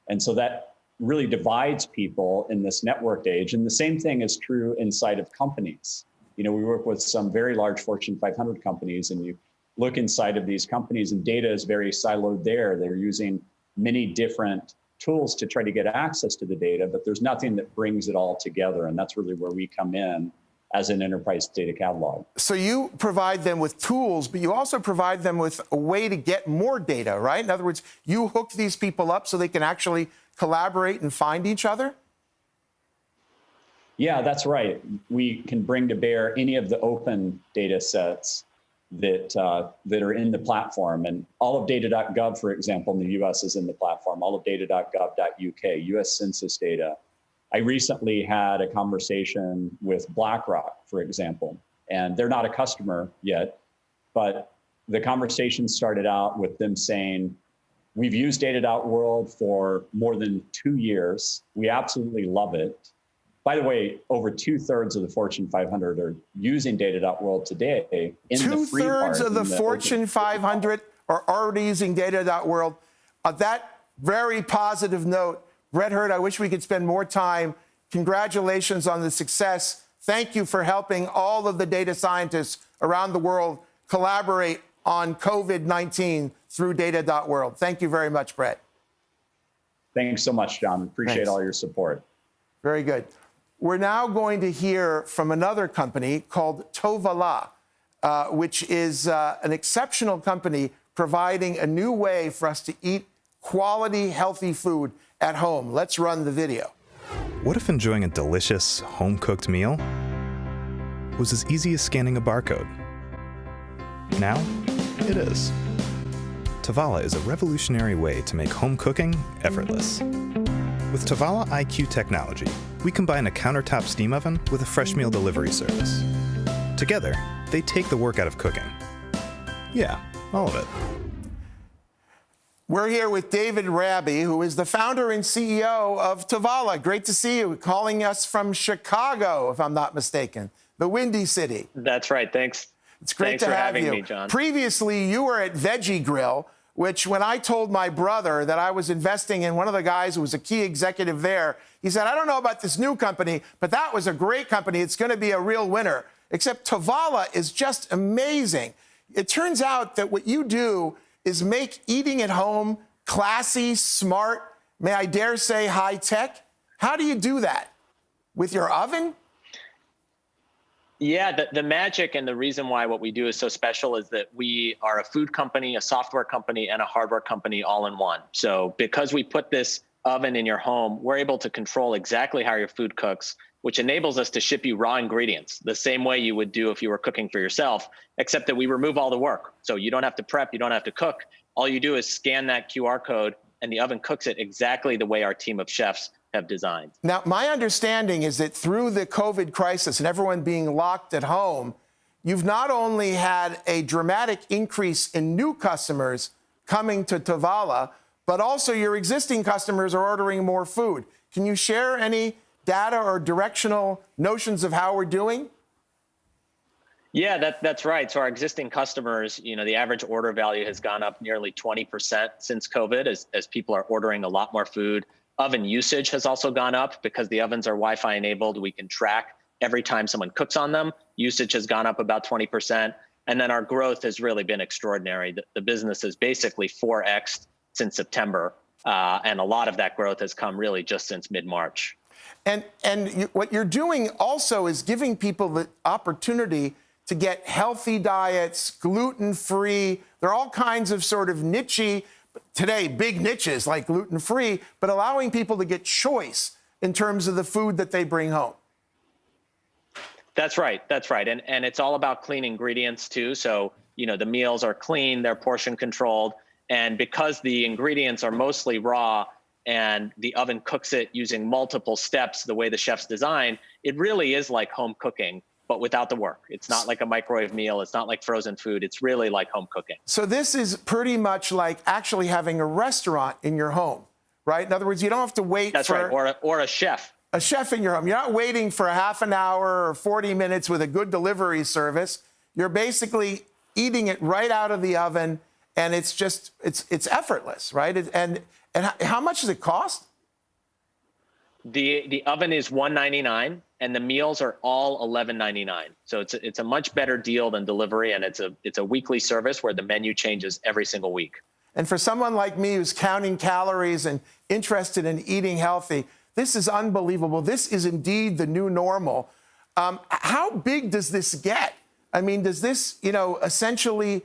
And so that really divides people in this networked age. And the same thing is true inside of companies. You know, we work with some very large Fortune 500 companies, and you look inside of these companies and data is very siloed there. They're using many different tools to try to get access to the data, but there's nothing that brings it all together. And that's really where we come in as an enterprise data catalog. So you provide them with tools, but you also provide them with a way to get more data, right? In other words, you hook these people up so they can actually collaborate and find each other? Yeah, that's right. We can bring to bear any of the open data sets that are in the platform. And all of data.gov, for example, in the US is in the platform, all of data.gov.uk, US Census data. I recently had a conversation with BlackRock, for example, and they're not a customer yet, but the conversation started out with them saying, we've used Data.World for more than 2 years. We absolutely love it. By the way, over 2/3 of the Fortune 500 are using Data.World today. Two-thirds of the Fortune 500 are already using Data.World. On that very positive note, Brett Hurd, I wish we could spend more time. Congratulations on the success. Thank you for helping all of the data scientists around the world collaborate on COVID-19 through Data.World. Thank you very much, Brett. Thanks so much, John. Appreciate all your support. Very good. We're now going to hear from another company called Tovala, which is an exceptional company providing a new way for us to eat quality, healthy food at home. Let's run the video. What if enjoying a delicious, home-cooked meal was as easy as scanning a barcode? Now, it is. Tovala is a revolutionary way to make home cooking effortless. With Tovala IQ technology, we combine a countertop steam oven with a fresh meal delivery service. Together, they take the work out of cooking. Yeah, all of it. We're here with David Raby, who is the founder and CEO of Tovala. Great to see you, calling us from Chicago, if I'm not mistaken, the Windy City. That's right. Thanks. It's great Thanks to for have having you. me, John. Previously, you were at Veggie Grill, which when I told my brother that I was investing in one of the guys who was a key executive there, he said, I don't know about this new company, but that was a great company. It's going to be a real winner. Except Tovala is just amazing. It turns out that what you do is make eating at home classy, smart, may I dare say high tech. How do you do that? With your oven? Yeah, the magic and the reason why what we do is so special is that we are a food company, a software company, and a hardware company all in one. So because we put this oven in your home, we're able to control exactly how your food cooks, which enables us to ship you raw ingredients the same way you would do if you were cooking for yourself, except that we remove all the work. So you don't have to prep, you don't have to cook. All you do is scan that QR code and the oven cooks it exactly the way our team of chefs have designed. Now, my understanding is that through the COVID crisis and everyone being locked at home, you've not only had a dramatic increase in new customers coming to Tovala, but also your existing customers are ordering more food. Can you share any data or directional notions of how we're doing? Yeah, that's right. So our existing customers, the average order value has gone up nearly 20% since COVID as people are ordering a lot more food. Oven usage has also gone up because the ovens are Wi-Fi enabled. We can track every time someone cooks on them. Usage has gone up about 20%. And then our growth has really been extraordinary. The business is basically 4x'd since September. And a lot of that growth has come really just since mid-March. And what you're doing also is giving people the opportunity to get healthy diets, gluten-free. There are all kinds of sort of niche-y, today, big niches like gluten-free, but allowing people to get choice in terms of the food that they bring home. That's right. And it's all about clean ingredients too. So, the meals are clean, they're portion controlled. And because the ingredients are mostly raw and the oven cooks it using multiple steps, the way the chef's design, it really is like home cooking, but without the work. It's not like a microwave meal. It's not like frozen food. It's really like home cooking. So this is pretty much like actually having a restaurant in your home, right? In other words, you don't have to wait That's for... right, or a chef. A chef in your home. You're not waiting for a half an hour or 40 minutes with a good delivery service. You're basically eating it right out of the oven, and it's just, it's effortless, right? And how much does it cost? The oven is $199, and the meals are all $11.99. So it's a much better deal than delivery, and it's a weekly service where the menu changes every single week. And for someone like me who's counting calories and interested in eating healthy, this is unbelievable. This is indeed the new normal. How big does this get? I mean, does this, essentially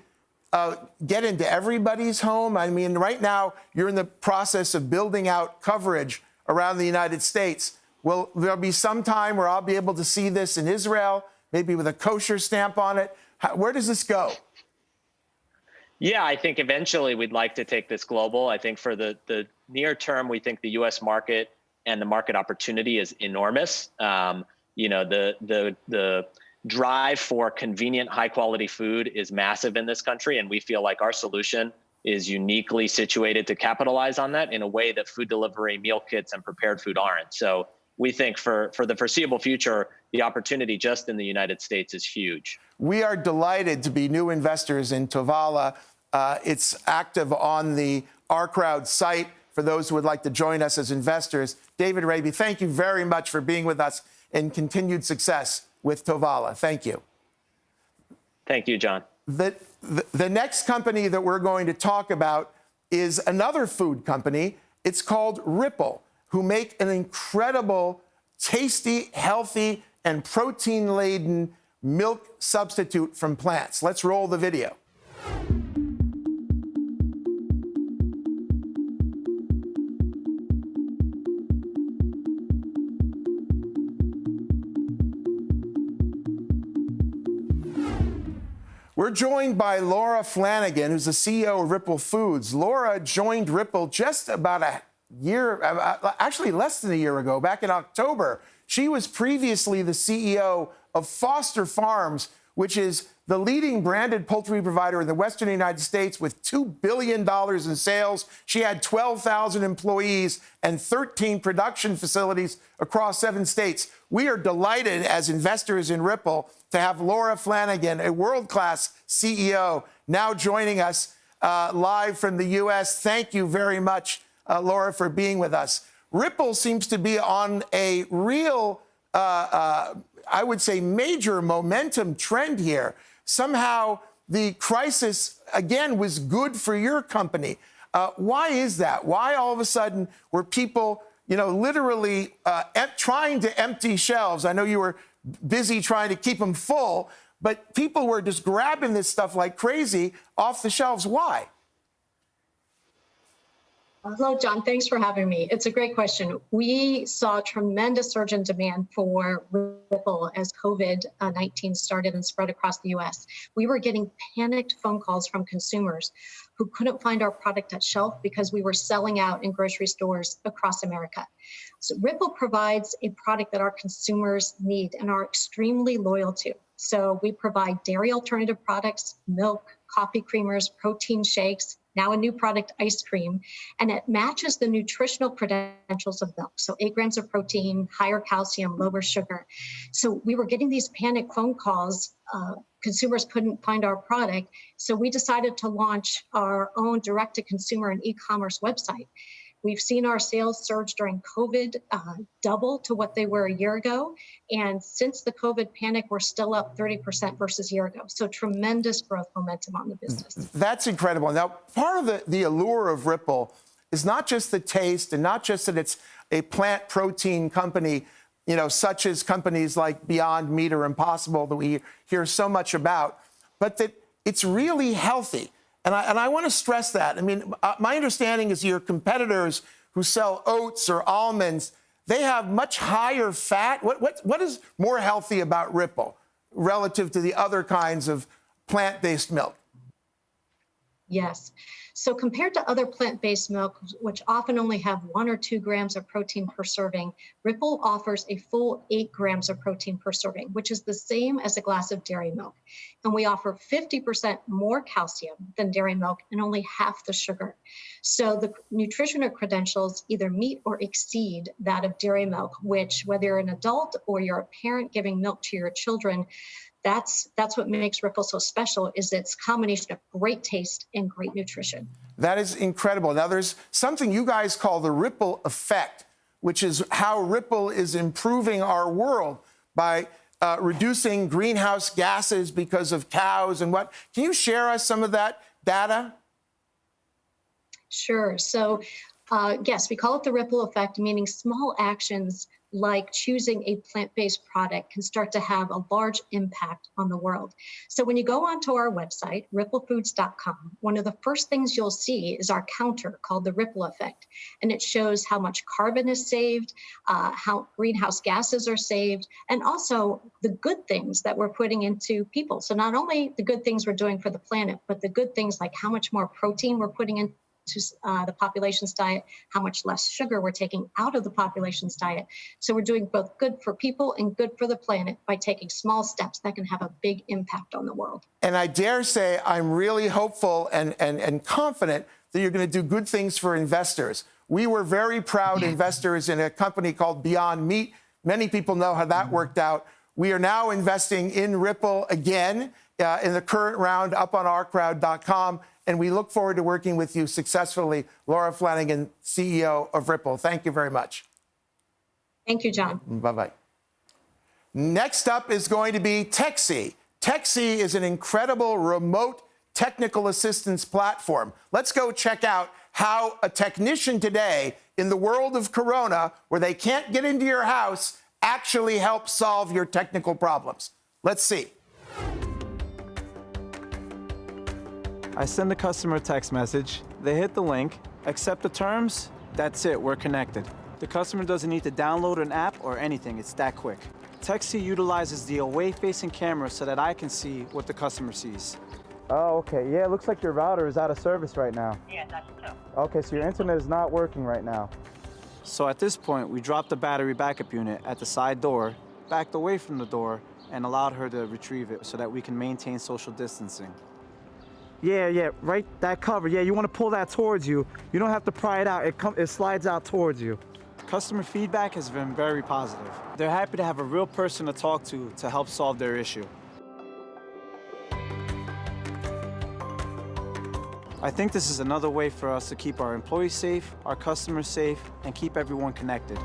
get into everybody's home? I mean, right now, you're in the process of building out coverage around the United States. Will there be some time where I'll be able to see this in Israel, maybe with a kosher stamp on it? Where does this go? Yeah, I think eventually we'd like to take this global. I think for the near term, we think the U.S. market and the market opportunity is enormous. The drive for convenient, high-quality food is massive in this country, and we feel like our solution is uniquely situated to capitalize on that in a way that food delivery, meal kits, and prepared food aren't. So we think for the foreseeable future, the opportunity just in the United States is huge. We are delighted to be new investors in Tovala. It's active on the OurCrowd site for those who would like to join us as investors. David Raby, thank you very much for being with us, and continued success with Tovala. Thank you. Thank you, John. The next company that we're going to talk about is another food company. It's called Ripple, who make an incredible, tasty, healthy, and protein-laden milk substitute from plants. Let's roll the video. We're joined by Laura Flanagan, who's the CEO of Ripple Foods. Laura joined Ripple just about a year, actually less than a year ago, back in October. She was previously the CEO of Foster Farms, which is the leading branded poultry provider in the Western United States with $2 billion in sales. She had 12,000 employees and 13 production facilities across 7 states. We are delighted as investors in Ripple to have Laura Flanagan, a world-class CEO, now joining us live from the U.S. Thank you very much, Laura, for being with us. Ripple seems to be on a real, I would say, major momentum trend here. Somehow the crisis, again, was good for your company. Why is that? Why all of a sudden were people, literally trying to empty shelves? I know you were busy trying to keep them full, but people were just grabbing this stuff like crazy off the shelves. Why? Hello, John. Thanks for having me. It's a great question. We saw a tremendous surge in demand for Ripple as COVID-19 started and spread across the U.S. We were getting panicked phone calls from consumers who couldn't find our product at shelf because we were selling out in grocery stores across America. So Ripple provides a product that our consumers need and are extremely loyal to. So we provide dairy alternative products, milk, coffee creamers, protein shakes, now a new product, ice cream, and it matches the nutritional credentials of milk. So 8 grams of protein, higher calcium, lower sugar. So we were getting these panic phone calls. Consumers couldn't find our product. So we decided to launch our own direct-to-consumer and e-commerce website. We've seen our sales surge during COVID, double to what they were a year ago. And since the COVID panic, we're still up 30% versus a year ago. So tremendous growth momentum on the business. That's incredible. Now, part of the allure of Ripple is not just the taste and not just that it's a plant protein company, you know, such as companies like Beyond Meat or Impossible that we hear so much about, but that it's really healthy. And I want to stress that. I mean, my understanding is your competitors who sell oats or almonds, they have much higher fat. What is more healthy about Ripple relative to the other kinds of plant-based milk? Yes. So compared to other plant-based milk, which often only have 1 or 2 grams of protein per serving, Ripple offers a full 8 grams of protein per serving, which is the same as a glass of dairy milk. And we offer 50% more calcium than dairy milk and only half the sugar. So the nutritional credentials either meet or exceed that of dairy milk, which whether you're an adult or you're a parent giving milk to your children, that's what makes Ripple so special, is its combination of great taste and great nutrition. That is incredible. Now, there's something you guys call the Ripple effect, which is how Ripple is improving our world by reducing greenhouse gases because of cows and what. Can you share us some of that data? Sure. So, yes, we call it the Ripple effect, meaning small actions like choosing a plant-based product can start to have a large impact on the world. So when you go onto our website, ripplefoods.com, one of the first things you'll see is our counter called the Ripple effect. And it shows how much carbon is saved, how greenhouse gases are saved, and also the good things that we're putting into people. So not only the good things we're doing for the planet, but the good things like how much more protein we're putting into the population's diet, how much less sugar we're taking out of the population's diet. So we're doing both good for people and good for the planet by taking small steps that can have a big impact on the world. And I dare say I'm really hopeful and confident that you're going to do good things for investors. We were very proud investors in a company called Beyond Meat. Many people know how that worked out. We are now investing in Ripple again in the current round up on OurCrowd.com. And we look forward to working with you successfully, Laura Flanagan, CEO of Ripple. Thank you very much. Thank you, John. Bye-bye. Next up is going to be Texi. Texi is an incredible remote technical assistance platform. Let's go check out how a technician today in the world of Corona, where they can't get into your house, actually helps solve your technical problems. Let's see. I send the customer a text message, they hit the link, accept the terms, that's it, we're connected. The customer doesn't need to download an app or anything, it's that quick. Texi utilizes the away-facing camera so that I can see what the customer sees. Oh, okay. Yeah, it looks like your router is out of service right now. Yeah, that's true. Okay, so your internet is not working right now. So at this point, we dropped the battery backup unit at the side door, backed away from the door, and allowed her to retrieve it so that we can maintain social distancing. Yeah, right, that cover. Yeah, you want to pull that towards you. You don't have to pry it out. It slides out towards you. Customer feedback has been very positive. They're happy to have a real person to talk to help solve their issue. I think this is another way for us to keep our employees safe, our customers safe, and keep everyone connected.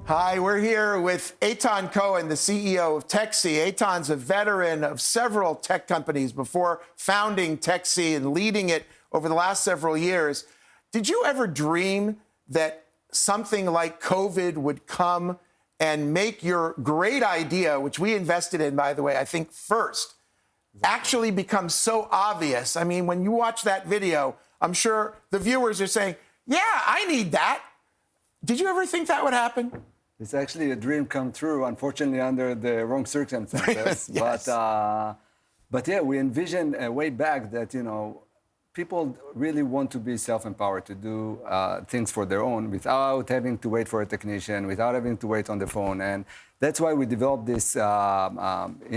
Hi, we're here with Eoting Cohen, the CEO of Texi. Eitan's a veteran of several tech companies before founding Texi and leading it over the last several years. Did you ever dream that something like COVID would come and make your great idea, which we invested in, by the way, I think first, actually become so obvious? I mean, when you watch that video, I'm sure the viewers are saying, yeah, I need that. Did you ever think that would happen? It's actually a dream come true, unfortunately, under the wrong circumstances. Yes. But yeah, we envisioned way back that, people really want to be self-empowered to do things for their own without having to wait for a technician, without having to wait on the phone. And that's why we developed this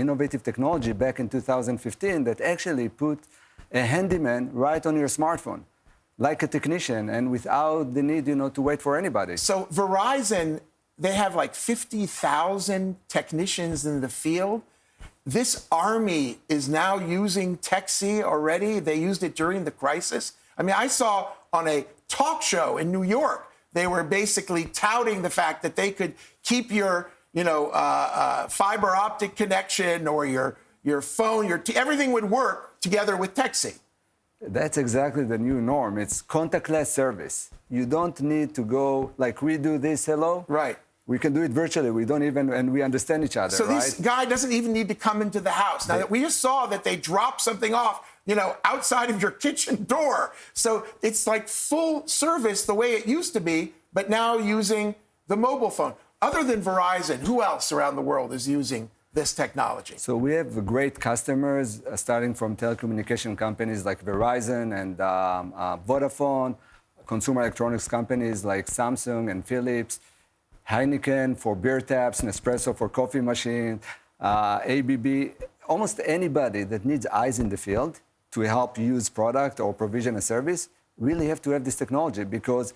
innovative technology back in 2015 that actually put a handyman right on your smartphone, like a technician, and without the need, to wait for anybody. So Verizon, they have like 50,000 technicians in the field. This army is now using TechC already. They used it during the crisis. I mean, I saw on a talk show in New York, they were basically touting the fact that they could keep your, fiber optic connection or your phone, everything would work together with TechC. That's exactly the new norm. It's contactless service. You don't need to go like we do this hello. Right. We can do it virtually. We don't even, and we understand each other, so right? This guy doesn't even need to come into the house. Now, that we just saw that they dropped something off, outside of your kitchen door. So it's like full service the way it used to be, but now using the mobile phone. Other than Verizon, who else around the world is using this technology? So we have great customers, starting from telecommunication companies like Verizon and Vodafone, consumer electronics companies like Samsung and Philips, Heineken for beer taps, Nespresso for coffee machine, ABB, almost anybody that needs eyes in the field to help use product or provision a service really have to have this technology, because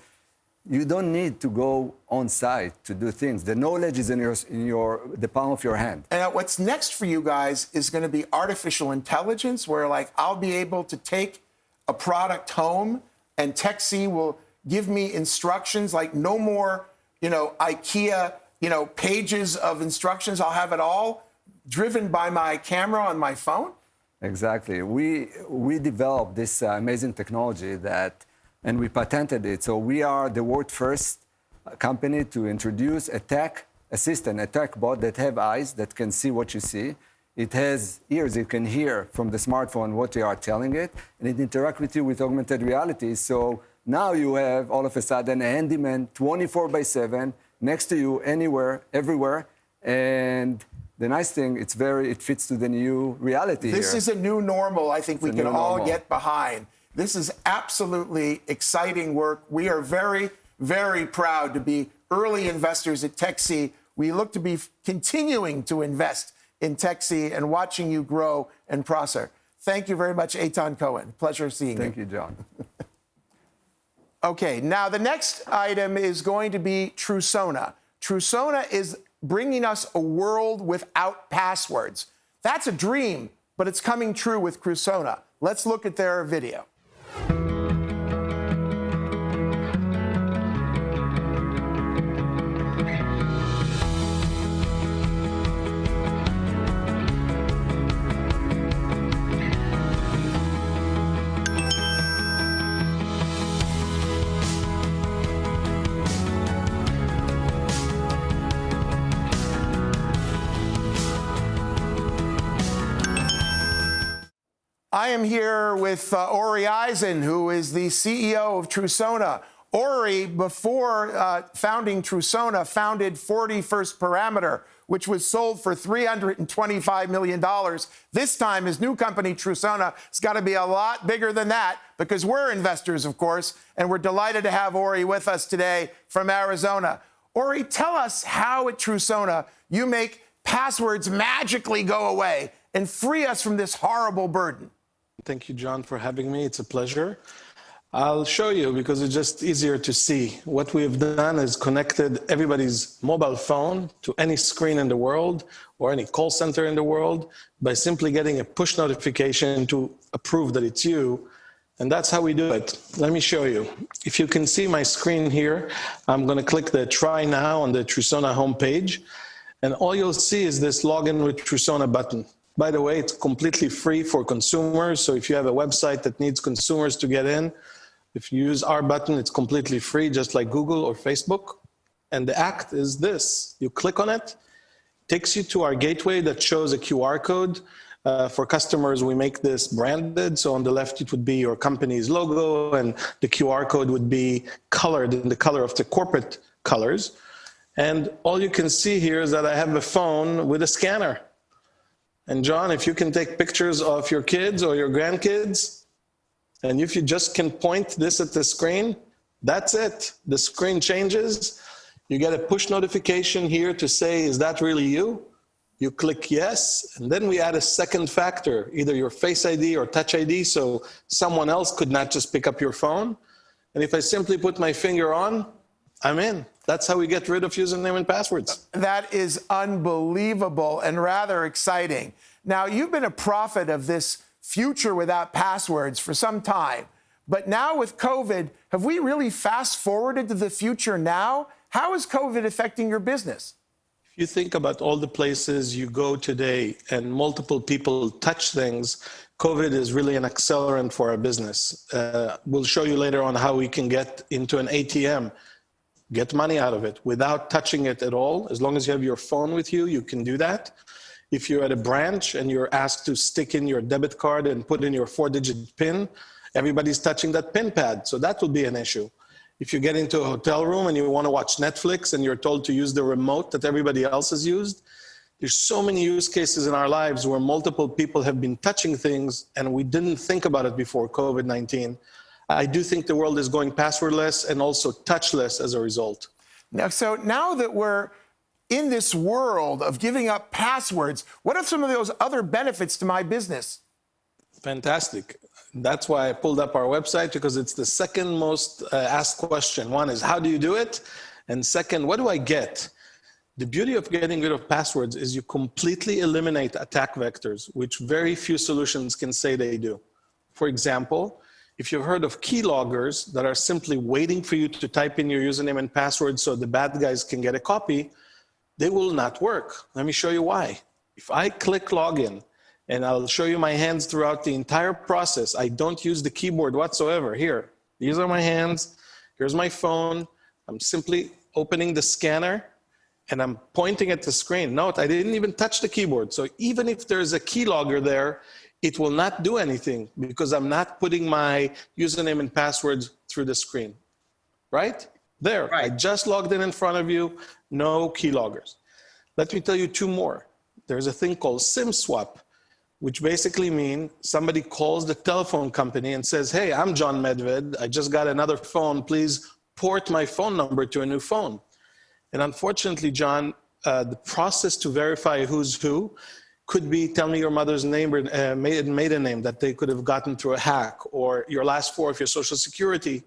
you don't need to go on site to do things. The knowledge is in the palm of your hand. And what's next for you guys is going to be artificial intelligence, where I'll be able to take a product home and TechC will give me instructions, like no more IKEA, pages of instructions. I'll have it all driven by my camera on my phone. Exactly. We developed this amazing technology and we patented it. So we are the world's first company to introduce a tech assistant, a tech bot that have eyes that can see what you see. It has ears, it can hear from the smartphone what you are telling it, and it interacts with you with augmented reality. So now you have, all of a sudden, a handyman 24/7 next to you, anywhere, everywhere. And the nice thing, it fits to the new reality This here. is a new normal I think we can all get behind. This is absolutely exciting work. We are very, very proud to be early investors at TechC. We look to be continuing to invest in TechC and watching you grow and prosper. Thank you very much, Eitan Cohen. Pleasure seeing you. Thank you, John. Okay, now the next item is going to be Trusona. Trusona is bringing us a world without passwords. That's a dream, but it's coming true with Trusona. Let's look at their video. I am here with Ori Eisen, who is the CEO of Trusona. Ori, before founding Trusona, founded 41st Parameter, which was sold for $325 million. This time, his new company, Trusona, has got to be a lot bigger than that, because we're investors, of course, and we're delighted to have Ori with us today from Arizona. Ori, tell us how at Trusona you make passwords magically go away and free us from this horrible burden. Thank you, John, for having me. It's a pleasure. I'll show you, because it's just easier to see. What we have done is connected everybody's mobile phone to any screen in the world or any call center in the world by simply getting a push notification to approve that it's you. And that's how we do it. Let me show you. If you can see my screen here, I'm going to click the Try Now on the Trusona homepage. And all you'll see is this Login with Trusona button. By the way, it's completely free for consumers. So if you have a website that needs consumers to get in, if you use our button, it's completely free, just like Google or Facebook. And the act is this. You click on it, takes you to our gateway that shows a QR code. For customers, we make this branded. So on the left, it would be your company's logo, and the QR code would be colored in the color of the corporate colors. And all you can see here is that I have a phone with a scanner. And John, if you can take pictures of your kids or your grandkids, And if you just can point this at the screen, that's it. The screen changes. You get a push notification here to say, is that really you? You click yes, and then we add a second factor, either your Face ID or Touch ID, so someone else could not just pick up your phone. And if I simply put my finger on, I'm in. That's how we get rid of username and passwords. That is unbelievable and rather exciting. Now, you've been a prophet of this future without passwords for some time. But now with COVID, have we really fast forwarded to the future now? How is COVID affecting your business? If you think about all the places you go today and multiple people touch things, COVID is really an accelerant for our business. We'll show you later on how we can get into an ATM, get money out of it without touching it at all. As long as you have your phone with you, you can do that. If you're at a branch and you're asked to stick in your debit card and put in your 4-digit PIN, everybody's touching that PIN pad, so that will be an issue. If you get into a hotel room and you want to watch Netflix and you're told to use the remote that everybody else has used, there's so many use cases in our lives where multiple people have been touching things and we didn't think about it before COVID-19. I do think the world is going passwordless and also touchless as a result. Now that we're in this world of giving up passwords, what are some of those other benefits to my business? Fantastic. That's why I pulled up our website, because it's the second most asked question. One is, how do you do it? And second, what do I get? The beauty of getting rid of passwords is you completely eliminate attack vectors, which very few solutions can say they do. For example, if you've heard of keyloggers that are simply waiting for you to type in your username and password so the bad guys can get a copy, they will not work. Let me show you why. If I click login, and I'll show you my hands throughout the entire process. I don't use the keyboard whatsoever. Here, these are my hands. Here's my phone. I'm simply opening the scanner and I'm pointing at the screen. Note, I didn't even touch the keyboard. So even if there's a keylogger there, it will not do anything because I'm not putting my username and passwords through the screen, right? There, right. I just logged in front of you, no keyloggers. Let me tell you two more. There's a thing called SIM swap, which basically means somebody calls the telephone company and says, hey, I'm John Medved. I just got another phone. Please port my phone number to a new phone. And unfortunately, John, the process to verify who's who could be, tell me your mother's name or maiden name that they could have gotten through a hack, or your last four of your social security.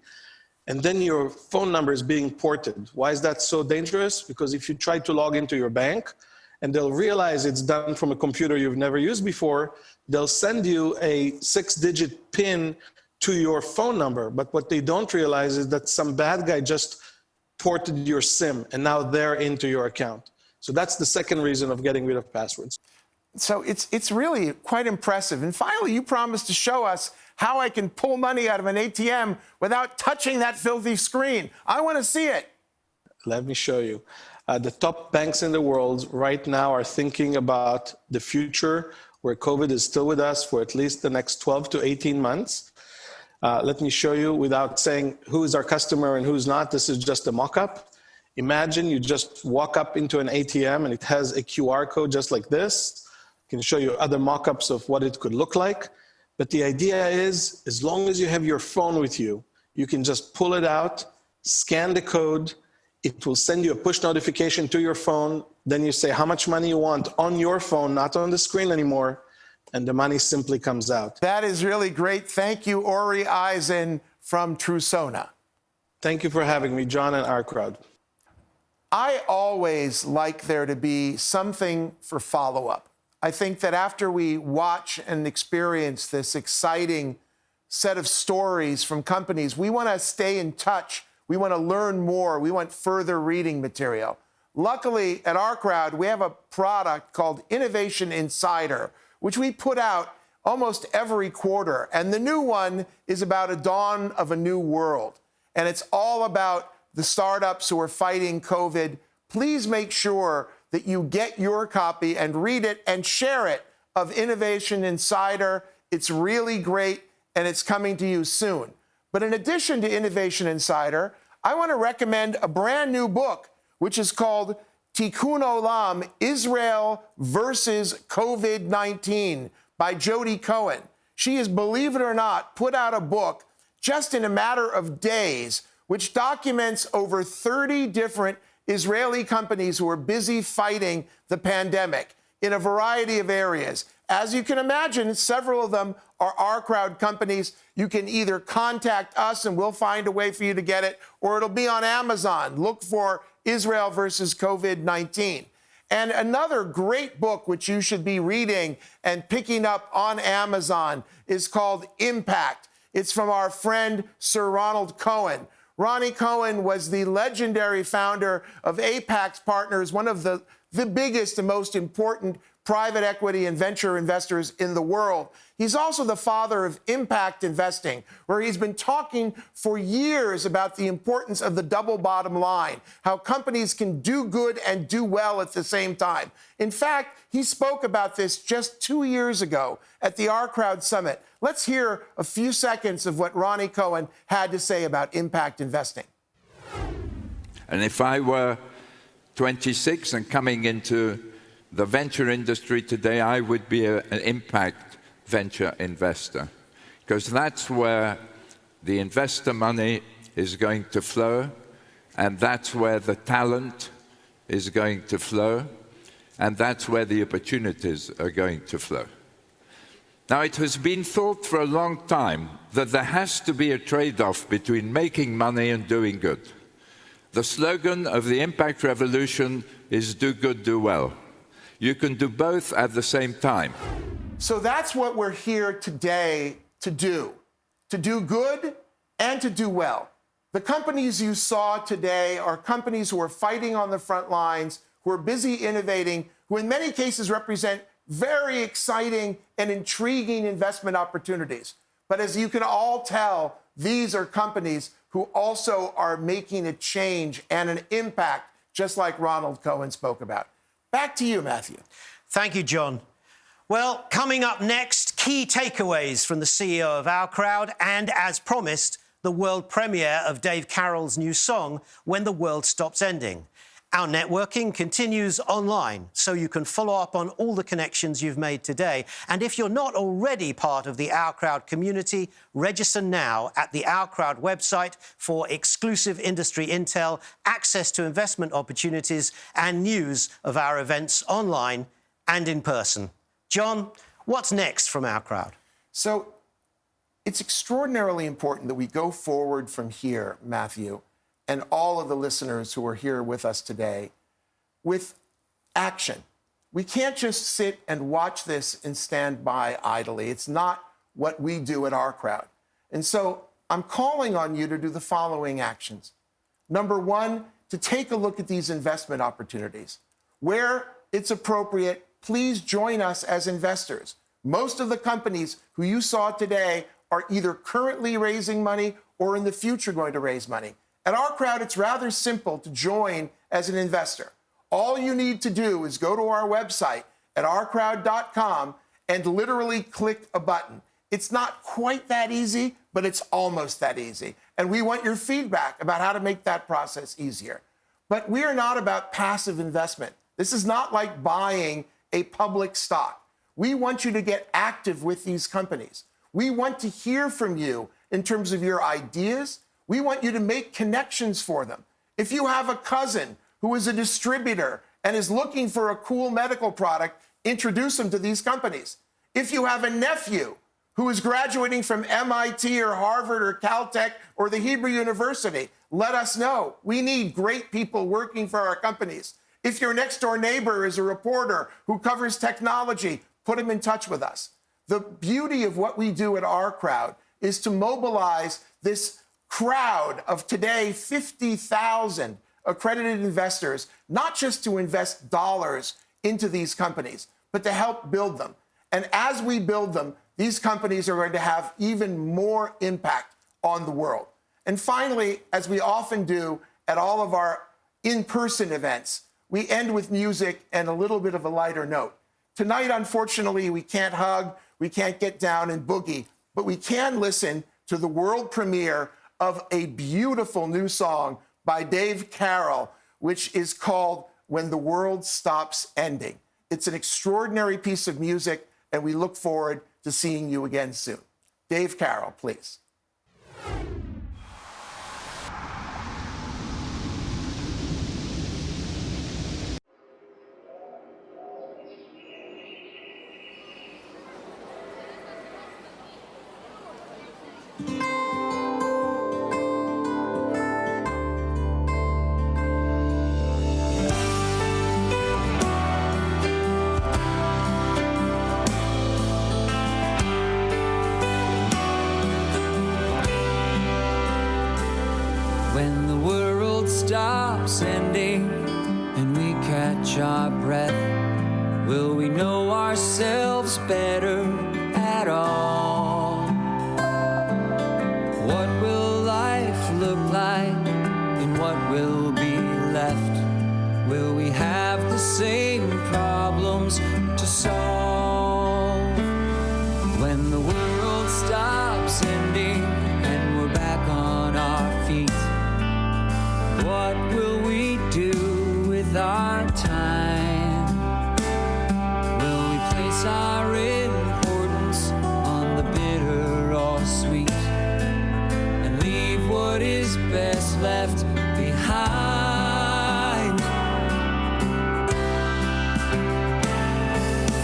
And then your phone number is being ported. Why is that so dangerous? Because if you try to log into your bank, and they'll realize it's done from a computer you've never used before, they'll send you a 6-digit PIN to your phone number. But what they don't realize is that some bad guy just ported your SIM, and now they're into your account. So that's the second reason of getting rid of passwords. So it's really quite impressive. And finally, you promised to show us how I can pull money out of an ATM without touching that filthy screen. I want to see it. Let me show you. The top banks in the world right now are thinking about the future where COVID is still with us for at least the next 12 to 18 months. Let me show you without saying who is our customer and who's not. This is just a mock-up. Imagine you just walk up into an ATM and it has a QR code just like this. I can show you other mock-ups of what it could look like. But the idea is, as long as you have your phone with you, you can just pull it out, scan the code. It will send you a push notification to your phone. Then you say how much money you want on your phone, not on the screen anymore, and the money simply comes out. That is really great. Thank you, Ori Eisen from Trusona. Thank you for having me, John and OurCrowd. I always like there to be something for follow-up. I think that after we watch and experience this exciting set of stories from companies, we want to stay in touch. We want to learn more. We want further reading material. Luckily, at OurCrowd, we have a product called Innovation Insider, which we put out almost every quarter. And the new one is about a dawn of a new world. And it's all about the startups who are fighting COVID. Please make sure that you get your copy and read it and share it of Innovation Insider. It's really great, and it's coming to you soon. But in addition to Innovation Insider, I want to recommend a brand new book, which is called Tikkun Olam, Israel versus COVID-19 by Jody Cohen. She has, believe it or not, put out a book just in a matter of days, which documents over 30 different Israeli companies who are busy fighting the pandemic in a variety of areas. As you can imagine, several of them are OurCrowd companies. You can either contact us and we'll find a way for you to get it, or it'll be on Amazon. Look for Israel versus COVID-19. And another great book, which you should be reading and picking up on Amazon, is called Impact. It's from our friend, Sir Ronald Cohen. Ronnie Cohen was the legendary founder of Apax Partners, one of the biggest and most important private equity and venture investors in the world. He's also the father of impact investing, where he's been talking for years about the importance of the double bottom line, how companies can do good and do well at the same time. In fact, he spoke about this just 2 years ago at the OurCrowd Summit. Let's hear a few seconds of what Ronnie Cohen had to say about impact investing. And if I were 26 and coming into the venture industry today, I would be an impact venture investor, because that's where the investor money is going to flow, and that's where the talent is going to flow, and that's where the opportunities are going to flow. Now, it has been thought for a long time that there has to be a trade-off between making money and doing good. The slogan of the impact revolution is do good, do well. You can do both at the same time. So that's what we're here today to do good and to do well. The companies you saw today are companies who are fighting on the front lines, who are busy innovating, who in many cases represent very exciting and intriguing investment opportunities. But as you can all tell, these are companies who also are making a change and an impact, just like Ronald Cohen spoke about. Back to you, Matthew. Thank you, John. Well, coming up next, key takeaways from the CEO of OurCrowd, and as promised, the world premiere of Dave Carroll's new song, When the World Stops Ending. Our networking continues online, so you can follow up on all the connections you've made today. And if you're not already part of the OurCrowd community, register now at the OurCrowd website for exclusive industry intel, access to investment opportunities, and news of our events online and in person. John, what's next from OurCrowd? So it's extraordinarily important that we go forward from here, Matthew, and all of the listeners who are here with us today, with action. We can't just sit and watch this and stand by idly. It's not what we do at OurCrowd. And so I'm calling on you to do the following actions. Number one, to take a look at these investment opportunities. Where it's appropriate, please join us as investors. Most of the companies who you saw today are either currently raising money or in the future going to raise money. At OurCrowd, it's rather simple to join as an investor. All you need to do is go to our website at OurCrowd.com and literally click a button. It's not quite that easy, but it's almost that easy. And we want your feedback about how to make that process easier. But we are not about passive investment. This is not like buying a public stock. We want you to get active with these companies. We want to hear from you in terms of your ideas. We want you to make connections for them. If you have a cousin who is a distributor and is looking for a cool medical product, introduce them to these companies. If you have a nephew who is graduating from MIT or Harvard or Caltech or the Hebrew University, let us know. We need great people working for our companies. If your next door neighbor is a reporter who covers technology, put them in touch with us. The beauty of what we do at OurCrowd is to mobilize this crowd of today 50,000 accredited investors, not just to invest dollars into these companies, but to help build them. And as we build them, these companies are going to have even more impact on the world. And finally, as we often do at all of our in-person events, we end with music and a little bit of a lighter note. Tonight, unfortunately, we can't hug, we can't get down and boogie, but we can listen to the world premiere of a beautiful new song by Dave Carroll, which is called When the World Stops Ending. It's an extraordinary piece of music, and we look forward to to seeing you again soon. Dave Carroll, please. When the world stops ending and we catch our breath, will we know ourselves better at all? What will life look like and what will be left? Will we have the same problems to solve? When the world stops ending and we're back on our feet, what will we do with our time? Will we place our importance on the bitter or sweet and leave what is best left behind?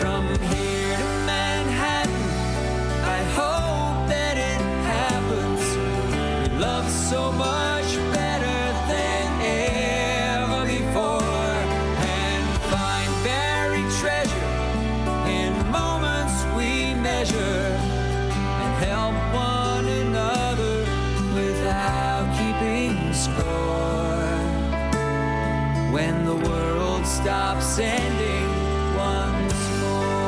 From here to Manhattan, I hope that it happens. We love so much better than ever before, and find buried treasure in moments we measure, and help one another without keeping score. When the world stops ending once more.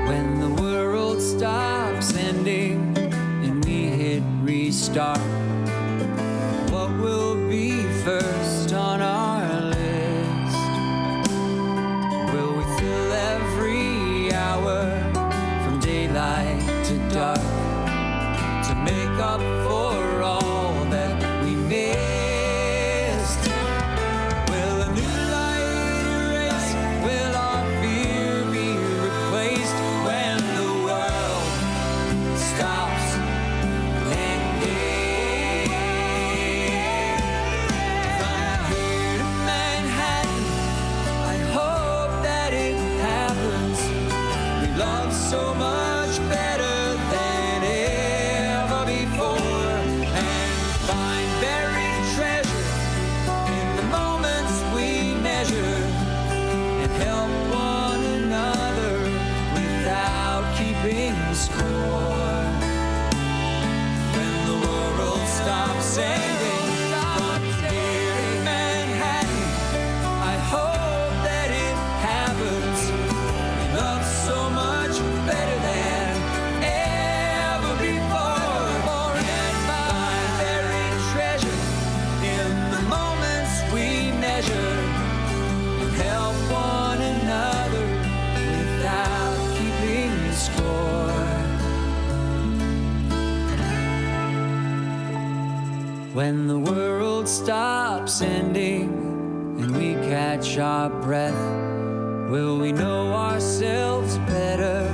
When the world stops ending and we hit restart, what will be first on our list? Will we fill every hour from daylight to dark to make up for all that we missed? Will a new light erase? Will our fear be replaced when the world stops ending? From here to Manhattan, I hope that it happens. We love so much better than ever before, and find buried treasure in the moments we measure, and help one another without keeping score. When the world stops ending, from here in Manhattan, I hope that it happens. We love so much better than ever before, and find buried treasure in the moments we measure, and help one another without keeping score. When the world stops ending and we catch our breath, will we know ourselves better